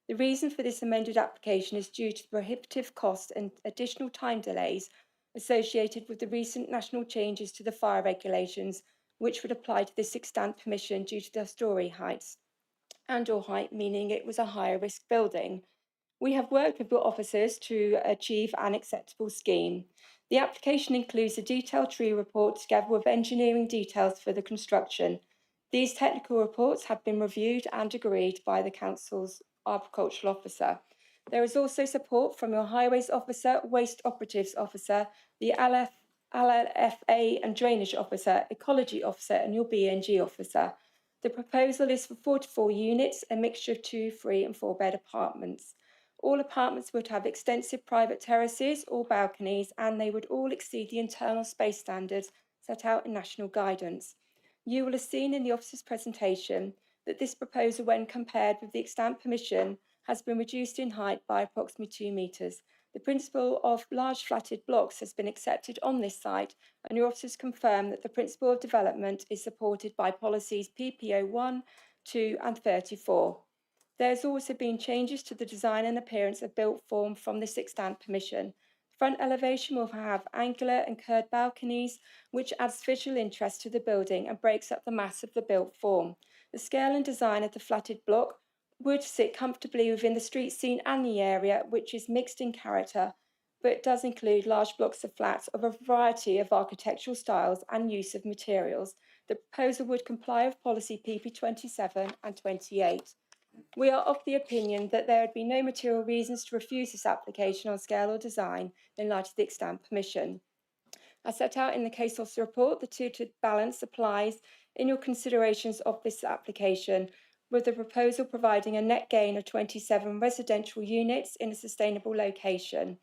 The reason for this amended application is due to the prohibitive costs and additional time delays associated with the recent national changes to the fire regulations, which would apply to this extant permission due to the story heights and/or height, meaning it was a higher risk building. We have worked with your officers to achieve an acceptable scheme. The application includes a detailed tree report together with engineering details for the construction. These technical reports have been reviewed and agreed by the Council's Arboricultural Officer. There is also support from your Highways Officer, Waste Operatives Officer, the LLFA and Drainage Officer, Ecology Officer, and your BNG Officer. The proposal is for 44 units, a mixture of 2, 3, and 4 bed apartments. All apartments would have extensive private terraces or balconies, and they would all exceed the internal space standards set out in national guidance. You will have seen in the officer's presentation that this proposal, when compared with the extant permission, has been reduced in height by approximately 2 metres. The principle of large flatted blocks has been accepted on this site, and your officers confirm that the principle of development is supported by policies PPO 1, 2 and 34. There's also been changes to the design and appearance of built form from this extant permission. Front elevation will have angular and curved balconies, which adds visual interest to the building and breaks up the mass of the built form. The scale and design of the flatted block would sit comfortably within the street scene and the area, which is mixed in character, but it does include large blocks of flats of a variety of architectural styles and use of materials. The proposal would comply with policy PP 27 and 28. We are of the opinion that there would be no material reasons to refuse this application on scale or design in light of the extant permission. As set out in the case officer report, the two-to balance applies in your considerations of this application, with the proposal providing a net gain of 27 residential units in a sustainable location.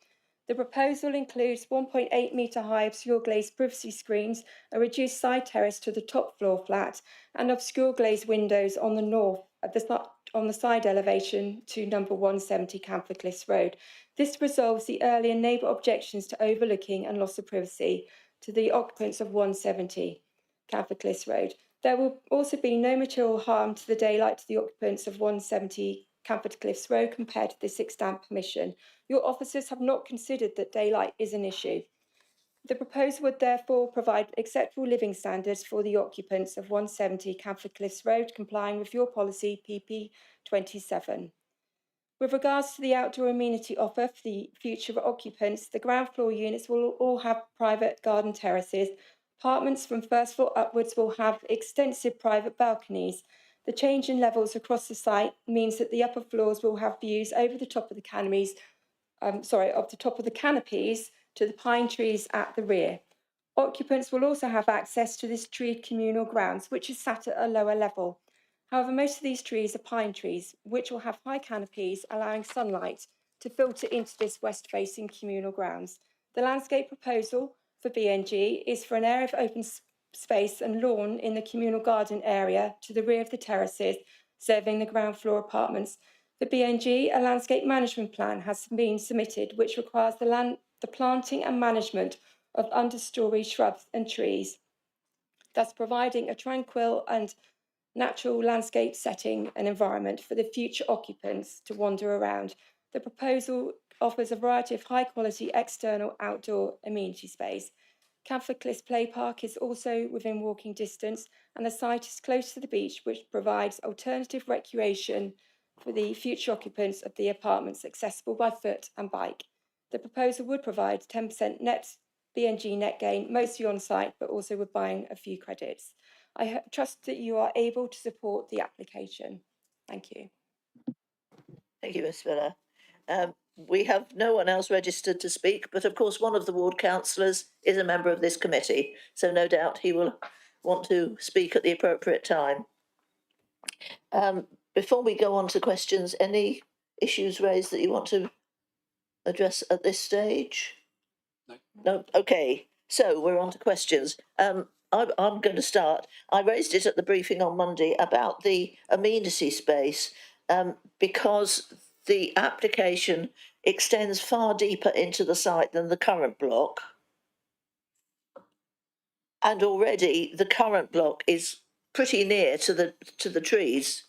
The proposal includes 1.8 metre high obscure glazed privacy screens, a reduced side terrace to the top floor flat, and obscure glazed windows on the north on the side elevation to number 170 Camford Cliffs Road. This resolves the earlier neighbour objections to overlooking and loss of privacy to the occupants of 170 Camford Cliffs Road. There will also be no material harm to the daylight to the occupants of 170 Camford Cliffs Road compared to this extant permission. Your officers have not considered that daylight is an issue. The proposal would therefore provide acceptable living standards for the occupants of 170 Camford Cliffs Road, complying with your policy PP 27. With regards to the outdoor amenity offer for the future occupants, the ground floor units will all have private garden terraces. Apartments from first floor upwards will have extensive private balconies. The change in levels across the site means that the upper floors will have views over the top of the canopies, to the pine trees at the rear. Occupants will also have access to this treed communal grounds, which is sat at a lower level. However, most of these trees are pine trees, which will have high canopies, allowing sunlight to filter into this west-facing communal grounds. The landscape proposal for BNG is for an area of open space and lawn in the communal garden area to the rear of the terraces, serving the ground floor apartments. For BNG, a landscape management plan has been submitted, which requires the planting and management of understory shrubs and trees, thus providing a tranquil and natural landscape setting and environment for the future occupants to wander around. The proposal offers a variety of high-quality external outdoor amenity space. Camford Cliffs Play Park is also within walking distance, and the site is close to the beach, which provides alternative recreation for the future occupants of the apartments, accessible by foot and bike. The proposal would provide 10% net BNG net gain, mostly on site, but also with buying a few credits. I trust that you are able to support the application. Thank you. Thank you, Ms Miller. We have no one else registered to speak, but of course one of the ward councillors is a member of this committee, so no doubt he will want to speak at the appropriate time. Before we go on to questions, any issues raised that you want to address at this stage? No. No? Okay. So we're on to questions. I'm going to start. I raised it at the briefing on Monday about the amenity space because the application extends far deeper into the site than the current block. And already the current block is pretty near to the trees.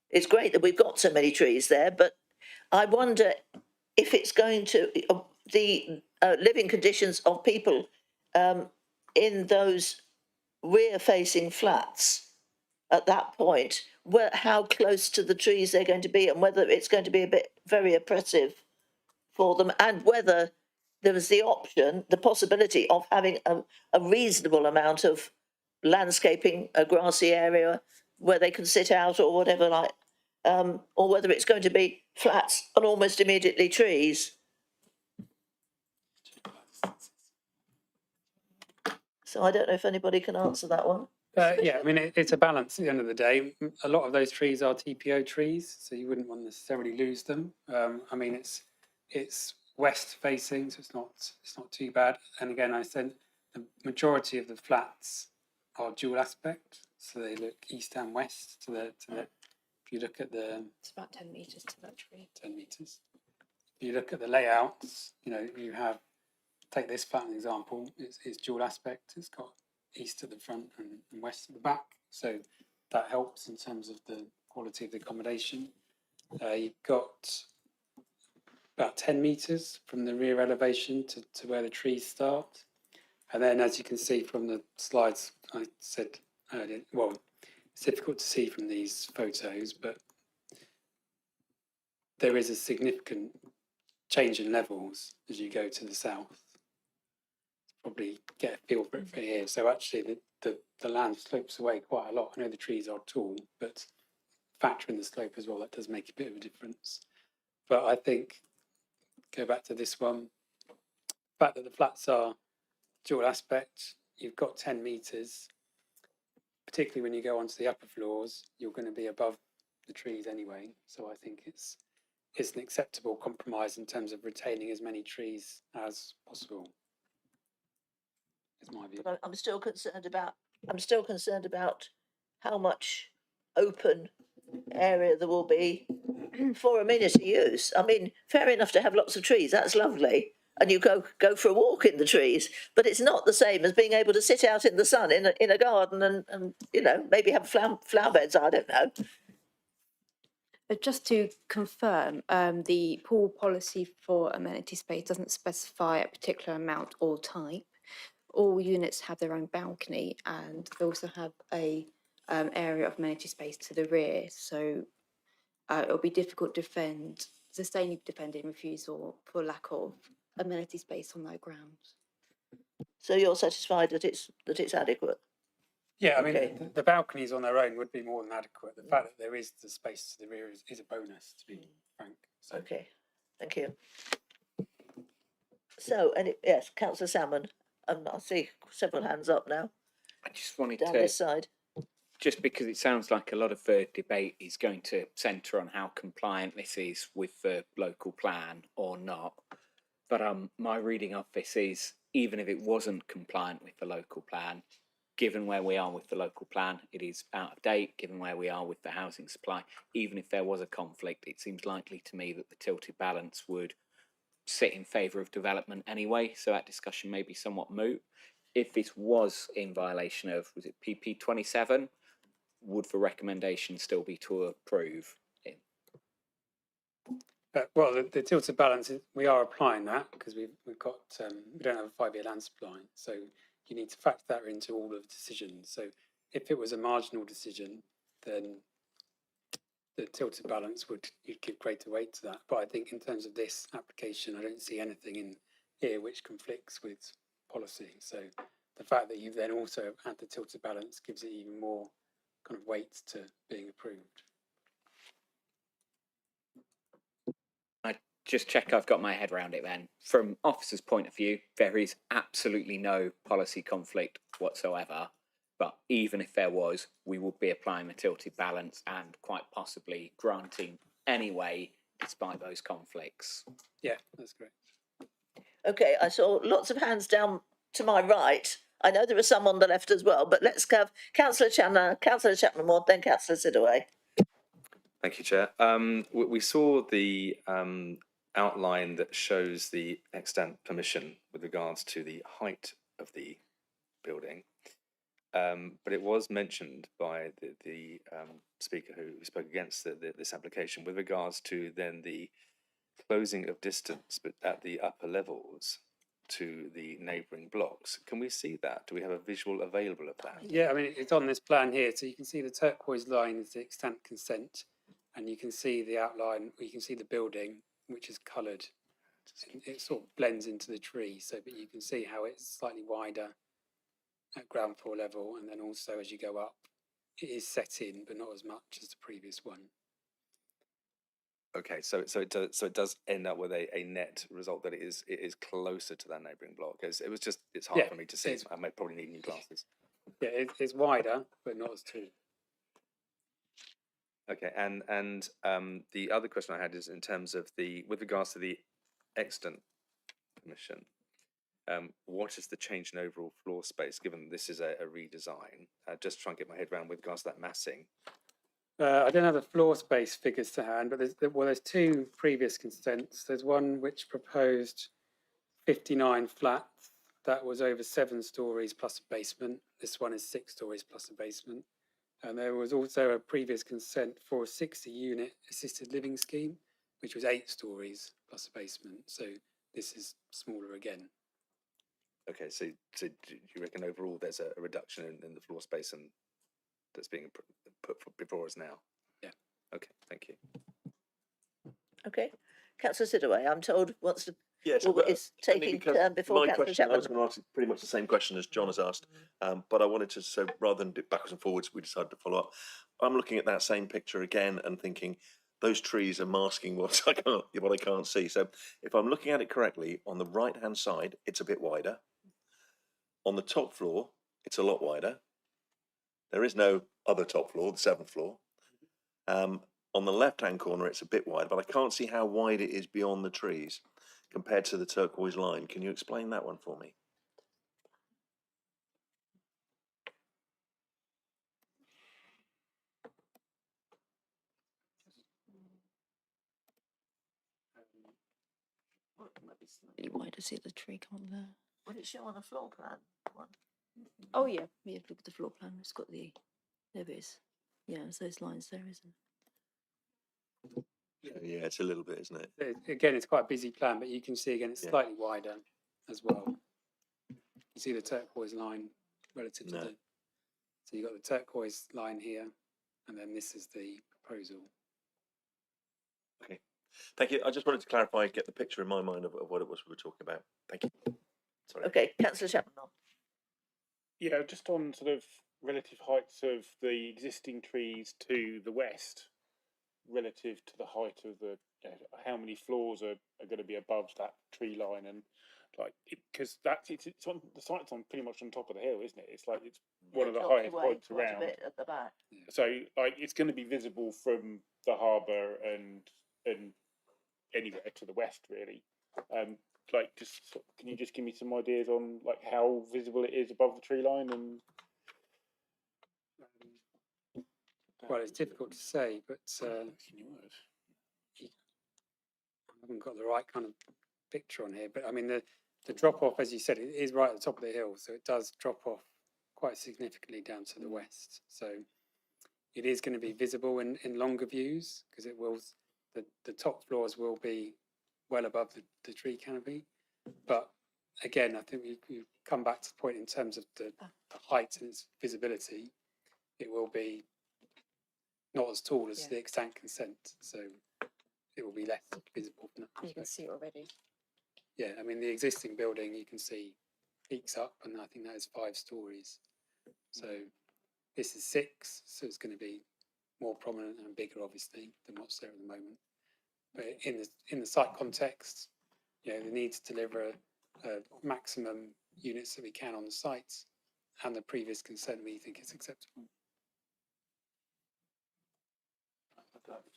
It's great that we've got so many trees there, but I wonder if it's going to the living conditions of people in those rear-facing flats at that point, how close to the trees they're going to be, and whether it's going to be a bit very oppressive for them, and whether there was the option, the possibility of having a reasonable amount of landscaping, a grassy area where they can sit out or whatever, like, or whether it's going to be flats and almost immediately trees. So I don't know if anybody can answer that one. Yeah, I mean, it's a balance at the end of the day. A lot of those trees are TPO trees, so you wouldn't want to necessarily lose them. I mean, it's west facing, so it's not too bad. And again, I said the majority of the flats are dual aspect, so they look east and west to the. If you look at the, It's about 10 metres to that tree. 10 metres. If you look at the layouts, you have, take this flat an example. It's dual aspect. It's got east at the front and west at the back, so that helps in terms of the quality of the accommodation. You've got about 10 metres from the rear elevation to where the trees start, and then as you can see from the slides I said earlier, well, it's difficult to see from these photos, but there is a significant change in levels as you go to the south. Probably get a feel for it for here. So actually the land slopes away quite a lot. I know the trees are tall, but factor in the slope as well, that does make a bit of a difference. But I think, go back to this one, the fact that the flats are dual aspect, you've got 10 metres, particularly when you go onto the upper floors, you're going to be above the trees anyway. So I think it's an acceptable compromise in terms of retaining as many trees as possible. Is my view. But I'm still concerned about how much open area there will be for amenity use. I mean, fair enough to have lots of trees, that's lovely, and you go for a walk in the trees, but it's not the same as being able to sit out in the sun in a garden and maybe have flower beds, I don't know. Just to confirm, the pool policy for amenity space doesn't specify a particular amount or type. All units have their own balcony, and they also have a area of amenity space to the rear. So it'll be difficult to sustain defending refusal for lack of amenity space on their grounds. So you're satisfied that it's adequate? Yeah, I mean, the balconies on their own would be more than adequate. The fact that there is the space to the rear is a bonus, to be frank. So. Okay, thank you. So, yes, Councillor Salmon, I see several hands up now. I just wanted down to, this side. just because it sounds like a lot of the debate is going to centre on how compliant this is with the local plan or not. But my reading of this is, even if it wasn't compliant with the local plan, given where we are with the local plan, it is out of date. Given where we are with the housing supply, even if there was a conflict, it seems likely to me that the tilted balance would sit in favour of development anyway, so that discussion may be somewhat moot. If this was in violation of, was it PP 27, would the recommendation still be to approve? Well, the tilted balance, we are applying that because we've got, we don't have a 5-year land supply, so you need to factor that into all of the decisions. So if it was a marginal decision, then the tilted balance you'd give greater weight to that. But I think in terms of this application, I don't see anything in here which conflicts with policy. So the fact that you've then also had the tilted balance gives it even more kind of weight to being approved. I just check I've got my head around it then. From officer's point of view, there is absolutely no policy conflict whatsoever. But even if there was, we would be applying the tilted balance and quite possibly granting anyway, despite those conflicts. Yeah, that's great. Okay, I saw lots of hands down to my right. I know there are some on the left as well, but let's have Councillor Chapman Ward, then Councillor Sidaway. Thank you, Chair. We saw the outline that shows the extant permission with regards to the height of the building. But it was mentioned by the speaker who spoke against this application with regards to then the closing of distance but at the upper levels to the neighbouring blocks. Can we see that? Do we have a visual available of that? Yeah, I mean, it's on this plan here, so you can see the turquoise line is the extant consent, and you can see the outline, you can see the building, which is coloured. It sort of blends into the tree, so but you can see how it's slightly wider at ground floor level, and then also as you go up, it is set in, but not as much as the previous one. Okay, so it does end up with a net result that it is closer to that neighbouring block. It's hard for me to see. I may probably need new glasses. Yeah, it's wider, but not as tall. Okay, and the other question I had is in terms of with regards to the extant permission, what is the change in overall floor space given this is a redesign? Just try and get my head around with regards to that massing. I don't have the floor space figures to hand, but there's two previous consents. There's one which proposed 59 flats. That was over 7 stories plus a basement. This one is 6 stories plus a basement. And there was also a previous consent for a 60-unit assisted living scheme, which was 8 stories plus a basement. So this is smaller again. Okay, so do you reckon overall there's a reduction in the floor space and that's being put before us now? Yeah. Okay, thank you. Okay, Councillor Sidaway, I'm told wants to. Yes, is taking before my Councillor question. I Chapman. was going to ask pretty much the same question as John has asked, but I wanted to. So rather than do backwards and forwards, we decided to follow up. I'm looking at that same picture again and thinking those trees are masking what I can't see. So if I'm looking at it correctly, on the right hand side, it's a bit wider. On the top floor, it's a lot wider. There is no other top floor, the 7th floor. On the left-hand corner, it's a bit wide, but I can't see how wide it is beyond the trees compared to the turquoise line. Can you explain that one for me? Really wide to see the tree, can't there? Would it show on a floor plan? Oh yeah, look at the floor plan. It's got there it is. Yeah, it's those lines there, isn't it? Yeah, it's a little bit, isn't it? Again, it's quite a busy plan, but you can see again it's slightly wider as well. You see the turquoise line relative to the. So you've got the turquoise line here, and then this is the proposal. Okay, thank you. I just wanted to clarify, get the picture in my mind of what it was we were talking about. Thank you. Sorry. Okay, Councillor Chapman. Yeah, just on sort of relative heights of the existing trees to the west, relative to the height of the, how many floors are going to be above that tree line, and like because it's on the site's on pretty much on top of the hill, isn't it? It's like it's one of the highest points around. At the back. So like it's going to be visible from the harbour and anywhere to the west, really. Like just can you just give me some ideas on like how visible it is above the tree line and? Well, it's difficult to say, but I haven't got the right kind of picture on here. But I mean, the drop off, as you said, it is right at the top of the hill, so it does drop off quite significantly down to the west. So it is going to be visible in longer views because it will. The top floors will be well above the tree canopy, but again, I think we come back to the point in terms of the height and its visibility. It will be not as tall as the extant consent, so it will be less visible from that perspective. You can see it already. Yeah, I mean the existing building you can see peaks up, and I think that is 5 stories. So this is 6, so it's going to be more prominent and bigger, obviously, than what's there at the moment. But in the site context, the need to deliver a maximum units that we can on the site, and the previous consent we think is acceptable.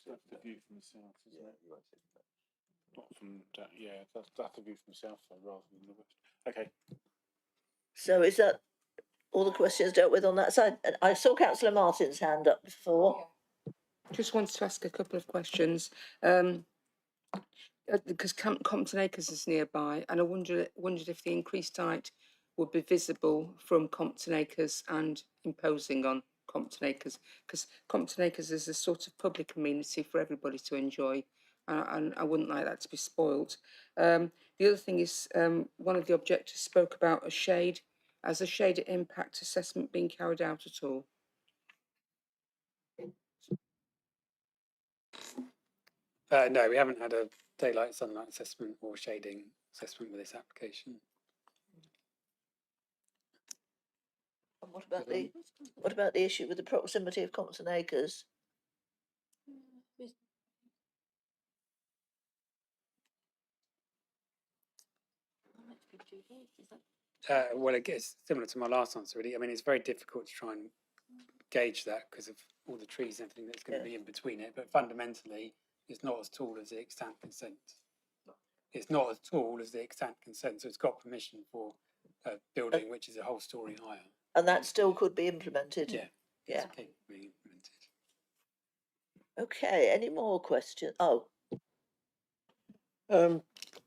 That's the view from the south, isn't it? Not from that's the view from the south side rather than the west. Okay. So is that all the questions dealt with on that side? And I saw councillor Martin's hand up before. Just wanted to ask a couple of questions. Because Compton Acres is nearby, and I wondered if the increased height would be visible from Compton Acres and imposing on Compton Acres, because Compton Acres is a sort of public amenity for everybody to enjoy, and I wouldn't like that to be spoilt. The other thing is, one of the objectors spoke about a shade. Has a shade impact assessment been carried out at all? No, we haven't had a daylight sunlight assessment or shading assessment with this application. And what about the issue with the proximity of Compton Acres? Well, it gets similar to my last answer, really. I mean, it's very difficult to try and gauge that because of all the trees and everything that's going to be in between it. But fundamentally, it's not as tall as the extant consent. It's not as tall as the extant consent, so it's got permission for a building which is a whole story higher. And that still could be implemented? Yeah. Yeah. It's capable of being implemented. Okay, any more questions? Oh.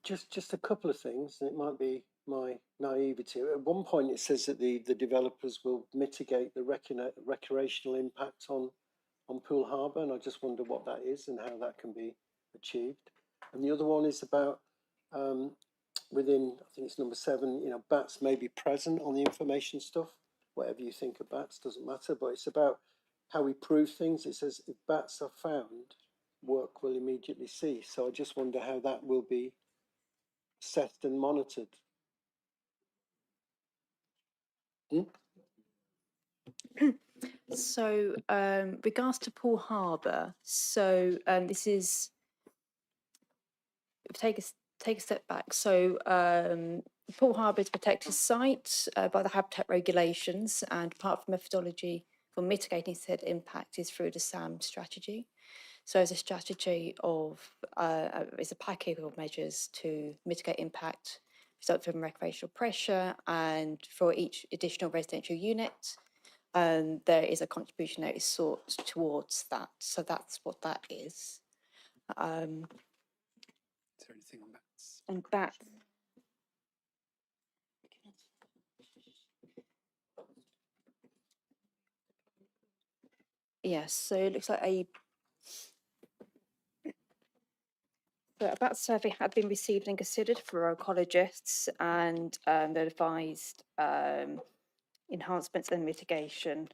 Just a couple of things, and it might be my naivety. At one point it says that the developers will mitigate the recreational impact on Poole Harbour, and I just wonder what that is and how that can be achieved. And the other one is about within, I think it's number 7, you know, bats may be present on the information stuff. Whatever you think of bats doesn't matter, but it's about how we prove things. It says if bats are found, work will immediately cease. So I just wonder how that will be assessed and monitored. So, regards to Poole Harbour, so this is take a step back. So, Poole Harbour is a protected site by the habitat regulations, and part of the methodology for mitigating said impact is through the SAM strategy. So, it's a strategy of it's a package of measures to mitigate impact resulting from recreational pressure, and for each additional residential unit, there is a contribution that is sought towards that. So that's what that is. Is there anything on bats? And bats. Yes, so it looks like a bat survey had been received and considered for ecologists, and they advised enhancements and mitigation.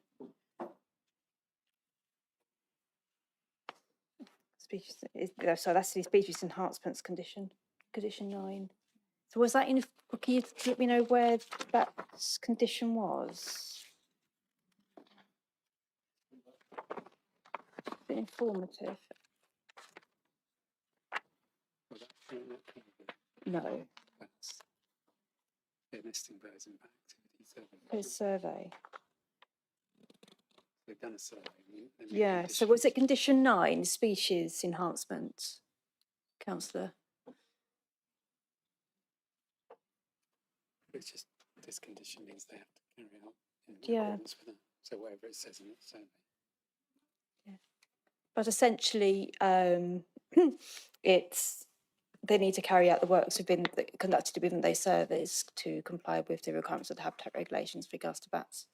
Species, so that's the species enhancements condition 9. So was that in? Can you let me know where that condition was? A bit informative. No. They're nesting birds in activity Survey. They've done a survey. Yeah. So was it condition 9, species enhancement, councillor? It's just this condition means they have to carry out in accordance with it. So whatever it says in the survey. Yeah. But essentially, it's they need to carry out the works conducted within their surveys to comply with the requirements of the habitat regulations with regards to bats.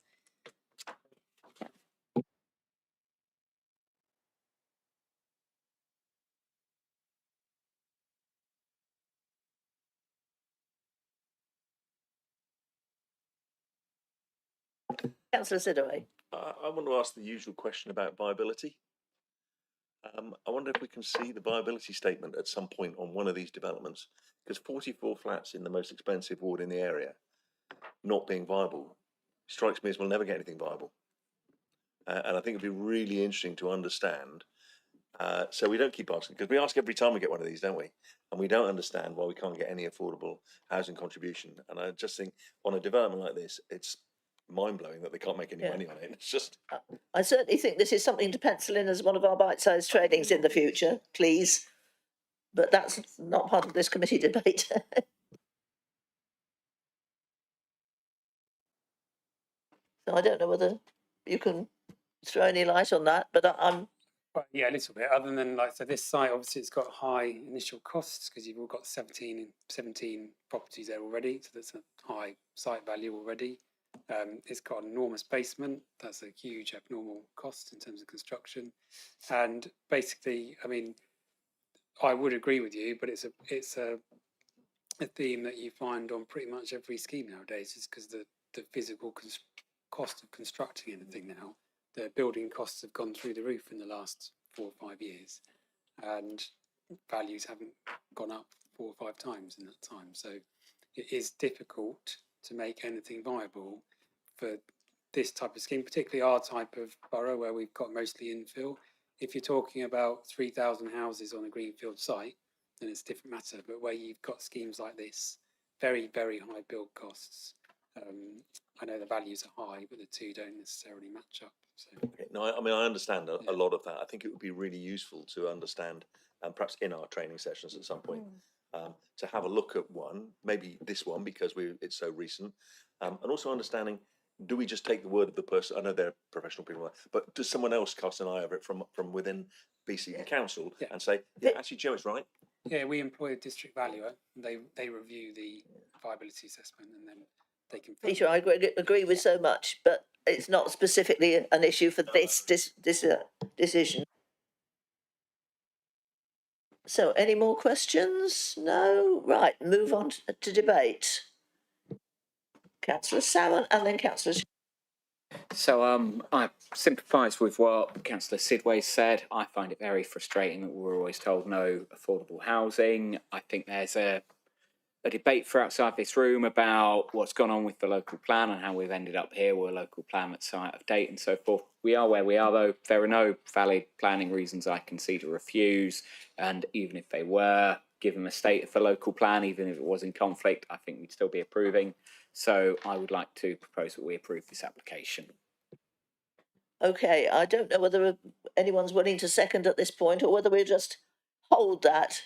Councillor Sidaway. I want to ask the usual question about viability. I wonder if we can see the viability statement at some point on one of these developments, because 44 flats in the most expensive ward in the area not being viable strikes me as we'll never get anything viable. And I think it'd be really interesting to understand. So we don't keep asking, because we ask every time we get one of these, don't we? And we don't understand why we can't get any affordable housing contribution. And I just think on a development like this, it's mind-blowing that they can't make any money on it. It's just... I certainly think this is something to pencil in as one of our bite-sized trainings in the future, please. But that's not part of this committee debate. So I don't know whether you can throw any light on that, but I'm Well, yeah, a little bit. Other than, like, so this site, obviously it's got high initial costs because you've all got 17 properties there already. So that's a high site value already. It's got an enormous basement. That's a huge abnormal cost in terms of construction. And basically, I mean, I would agree with you, but it's a theme that you find on pretty much every scheme nowadays, is because the physical cost of constructing anything now, the building costs have gone through the roof in the last 4 or 5 years, and values haven't gone up 4 or 5 times in that time. So it is difficult to make anything viable for this type of scheme, particularly our type of borough where we've got mostly infill. If you're talking about 3,000 houses on a greenfield site, then it's a different matter. But where you've got schemes like this, very, very high build costs, I know the values are high, but the two don't necessarily match up. So. Okay. No, I mean, I understand a lot of that. I think it would be really useful to understand, and perhaps in our training sessions at some point, to have a look at one, maybe this one because it's so recent, and also understanding, do we just take the word of the person? I know they're professional people, but does someone else cast an eye over it from within BCP Council and say, yeah, actually, Joe is right? Yeah, we employ a district valuer. They review the viability assessment and then they can. Peter, I agree with so much, but it's not specifically an issue for this decision. So, any more questions? No? Right, move on to debate. Councillor Salmon and then Councillor. So I sympathise with what Councillor Sidway said. I find it very frustrating that we're always told no affordable housing. I think there's a debate for outside this room about what's gone on with the local plan and how we've ended up here with a local plan that's out of date and so forth. We are where we are, though. There are no valid planning reasons I can see to refuse, and even if they were, given the state of the local plan, even if it was in conflict, I think we'd still be approving. So I would like to propose that we approve this application. Okay, I don't know whether anyone's willing to second at this point or whether we'll just hold that.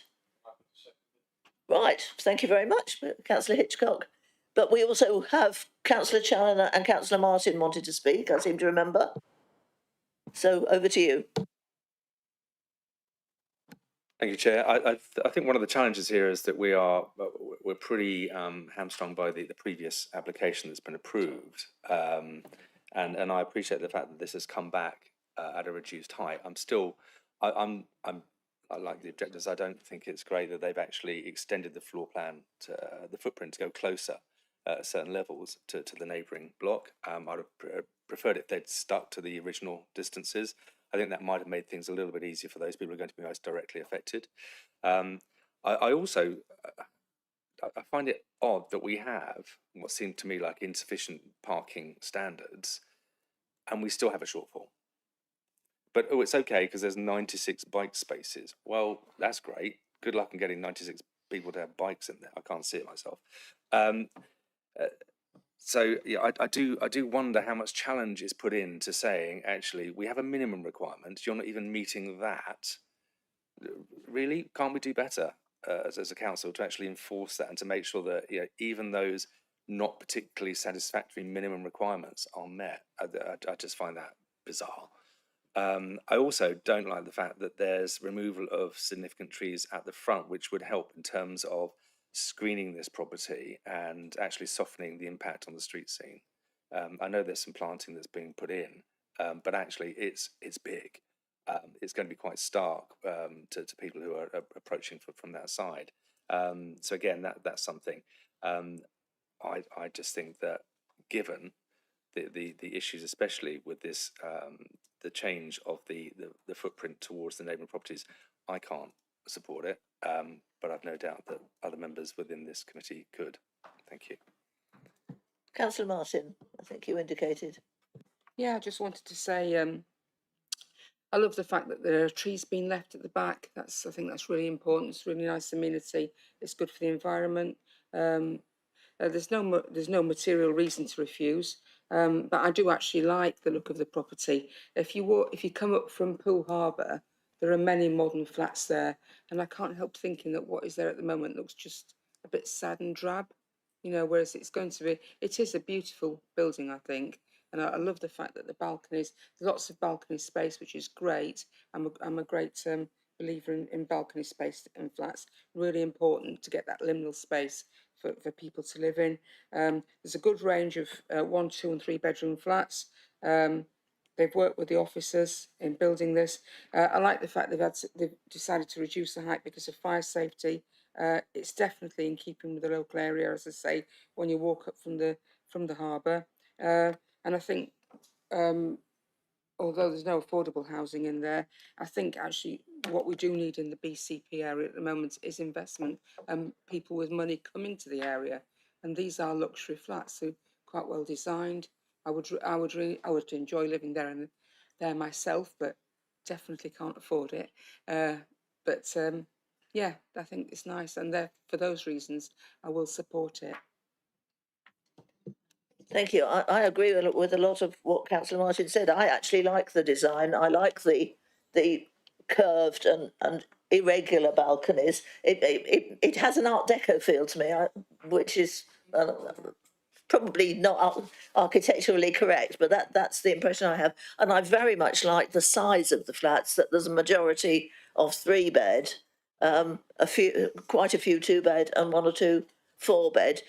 Right, thank you very much, Councillor Hitchcock. But we also have Councillor Challoner and Councillor Martin wanted to speak, I seem to remember. So over to you. Thank you, Chair. I think one of the challenges here is that we're pretty hamstrung by the previous application that's been approved, and I appreciate the fact that this has come back at a reduced height. I like the objectors. I don't think it's great that they've actually extended the floor plan to the footprint to go closer at certain levels to the neighbouring block. I'd have preferred if they'd stuck to the original distances. I think that might have made things a little bit easier for those people who are going to be most directly affected. I also find it odd that we have what seemed to me like insufficient parking standards, and we still have a shortfall. But it's okay because there's 96 bike spaces. Well, that's great. Good luck in getting 96 people to have bikes in there. I can't see it myself. So yeah, I do wonder how much challenge is put into saying, actually, we have a minimum requirement. You're not even meeting that. Really, can't we do better as a council to actually enforce that and to make sure that even those not particularly satisfactory minimum requirements are met? I just find that bizarre. I also don't like the fact that there's removal of significant trees at the front, which would help in terms of screening this property and actually softening the impact on the street scene. I know there's some planting that's being put in, but actually it's big. It's going to be quite stark to people who are approaching from that side. So again, that's something. I just think that given the issues, especially with this, the change of the footprint towards the neighbouring properties, I can't support it, but I've no doubt that other members within this committee could. Thank you. Councillor Martin, I think you indicated. Yeah, I just wanted to say I love the fact that there are trees being left at the back. I think that's really important. It's really nice amenity. It's good for the environment. There's no material reason to refuse, but I do actually like the look of the property. If you come up from Poole Harbour, there are many modern flats there, and I can't help thinking that what is there at the moment looks just a bit sad and drab, whereas it is a beautiful building, I think, And I love the fact that the balconies, lots of balcony space, which is great. I'm a great believer in balcony space in flats. Really important to get that liminal space for people to live in. There's a good range of 1, 2 and 3 bedroom flats. They've worked with the officers in building this. I like the fact they've decided to reduce the height because of fire safety. It's definitely in keeping with the local area, as I say, when you walk up from the harbour. And I think, although there's no affordable housing in there, I think actually what we do need in the BCP area at the moment is investment and people with money coming to the area. And these are luxury flats, so quite well designed. I would enjoy living there myself, but definitely can't afford it. Yeah, I think it's nice, and for those reasons, I will support it. Thank you. I agree with a lot of what Councillor Martin said. I actually like the design. I like the curved and irregular balconies. It has an Art Deco feel to me, which is probably not architecturally correct, but that's the impression I have. And I very much like the size of the flats. That there's a majority of 3-bed, quite a few 2-bed, and 1 or 2 4-bed.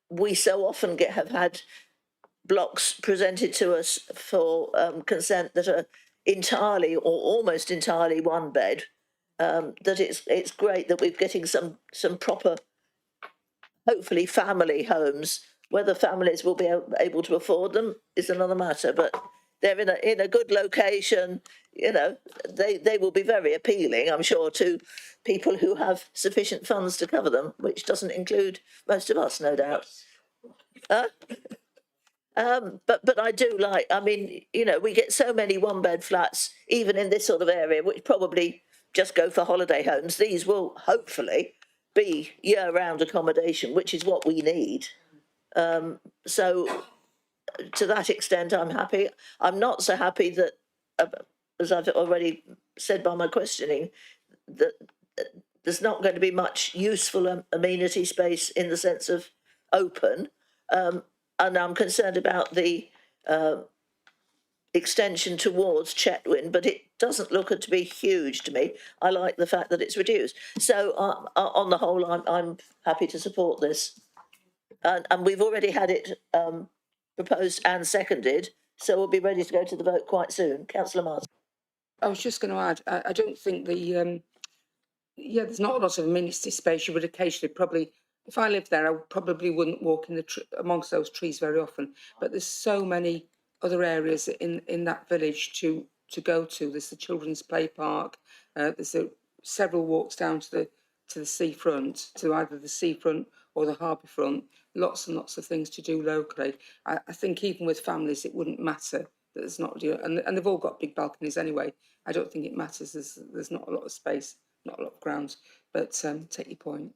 We so often have had blocks presented to us for consent that are entirely or almost entirely 1-bed. That it's great that we're getting some proper, hopefully family homes. Whether families will be able to afford them is another matter, but they're in a good location. You know, they will be very appealing, I'm sure, to people who have sufficient funds to cover them, which doesn't include most of us, no doubt. But I do like, I mean, you know, we get so many 1-bed flats, even in this sort of area, which probably just go for holiday homes. These will hopefully be year-round accommodation, which is what we need. So to that extent, I'm happy. I'm not so happy that, as I've already said by my questioning, that there's not going to be much useful amenity space in the sense of open. And I'm concerned about the extension towards Chetwynd, but it doesn't look to be huge to me. I like the fact that it's reduced. So on the whole, I'm happy to support this. And we've already had it proposed and seconded, so we'll be ready to go to the vote quite soon. Councillor Martin. I was just going to add, I don't think there's not a lot of amenity space. You would occasionally probably, if I lived there, I probably wouldn't walk in amongst those trees very often. But there's so many other areas in that village to go to. There's the children's play park. There's several walks down to the seafront, to either the seafront or the harbour front. Lots and lots of things to do locally. I think even with families, it wouldn't matter that there's not, and they've all got big balconies anyway. I don't think it matters. There's not a lot of space, not a lot of grounds, but take your point.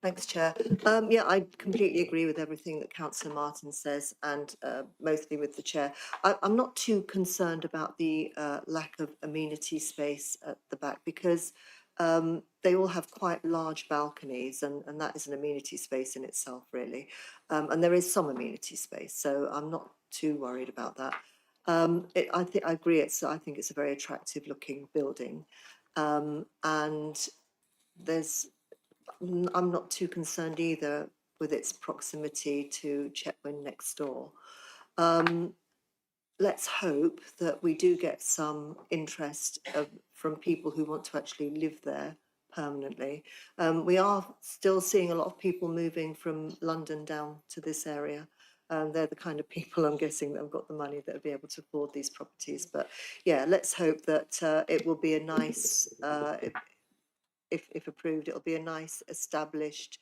Thanks, Chair. Yeah, I completely agree with everything that Councillor Martin says, and mostly with the Chair. I'm not too concerned about the lack of amenity space at the back, because they all have quite large balconies, and that is an amenity space in itself, really. And there is some amenity space, so I'm not too worried about that. I agree. I think it's a very attractive looking building, and I'm not too concerned either with its proximity to Chetwynd next door. Let's hope that we do get some interest from people who want to actually live there permanently. We are still seeing a lot of people moving from London down to this area. They're the kind of people, I'm guessing, that have got the money that will be able to afford these properties. But yeah, let's hope that it will be a nice, if approved, it'll be a nice established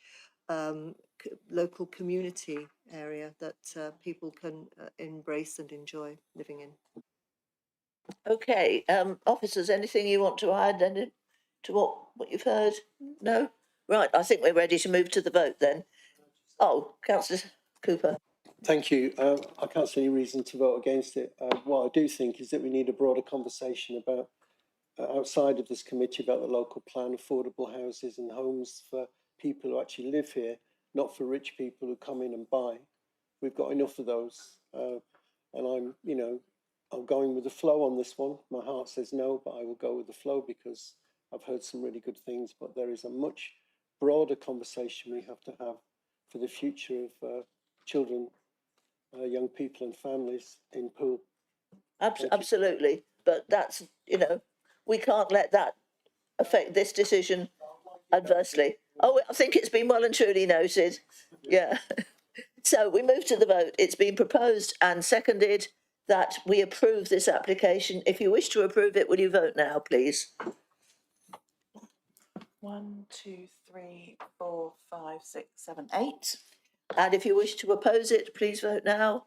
local community area that people can embrace and enjoy living in. Okay, officers, anything you want to add to what you've heard? No? Right, I think we're ready to move to the vote then. Oh, Councillor Cooper. Thank you. I can't see any reason to vote against it. What I do think is that we need a broader conversation about outside of this committee about the local plan, affordable houses and homes for people who actually live here, not for rich people who come in and buy. we've got enough of those. And I'm, you know, I'm going with the flow on this one. My heart says no, but I will go with the flow because I've heard some really good things. But there is a much broader conversation we have to have for the future of children, young people and families in Poole. Absolutely, but that's, you know, we can't let that affect this decision adversely. Oh, I think it's been well and truly noted. Yeah. So we move to the vote. It's been proposed and seconded that we approve this application. If you wish to approve it, will you vote now, please? 1, 2, 3, 4, 5, 6, 7, 8. And if you wish to oppose it, please vote now.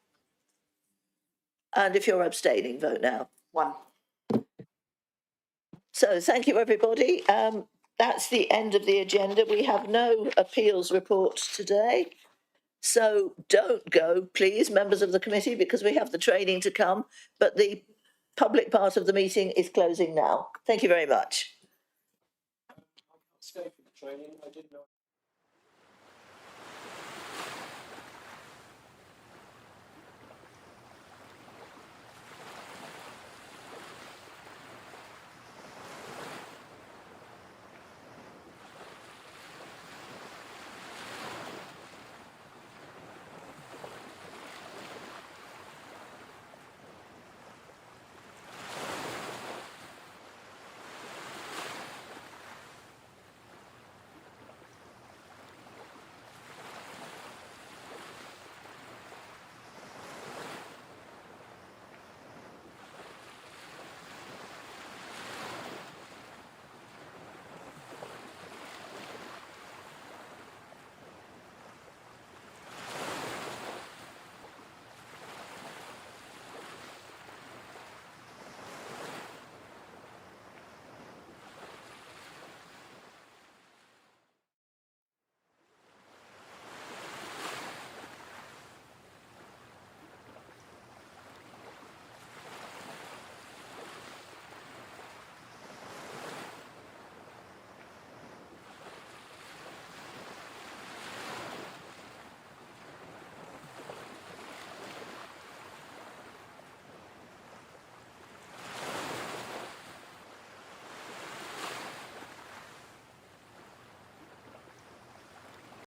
And if you're abstaining, vote now. 1. So thank you, everybody. That's the end of the agenda. We have no appeals reports today. So don't go, please, members of the committee, because we have the training to come. But the public part of the meeting is closing now. Thank you very much. Stay for the training. I didn't know.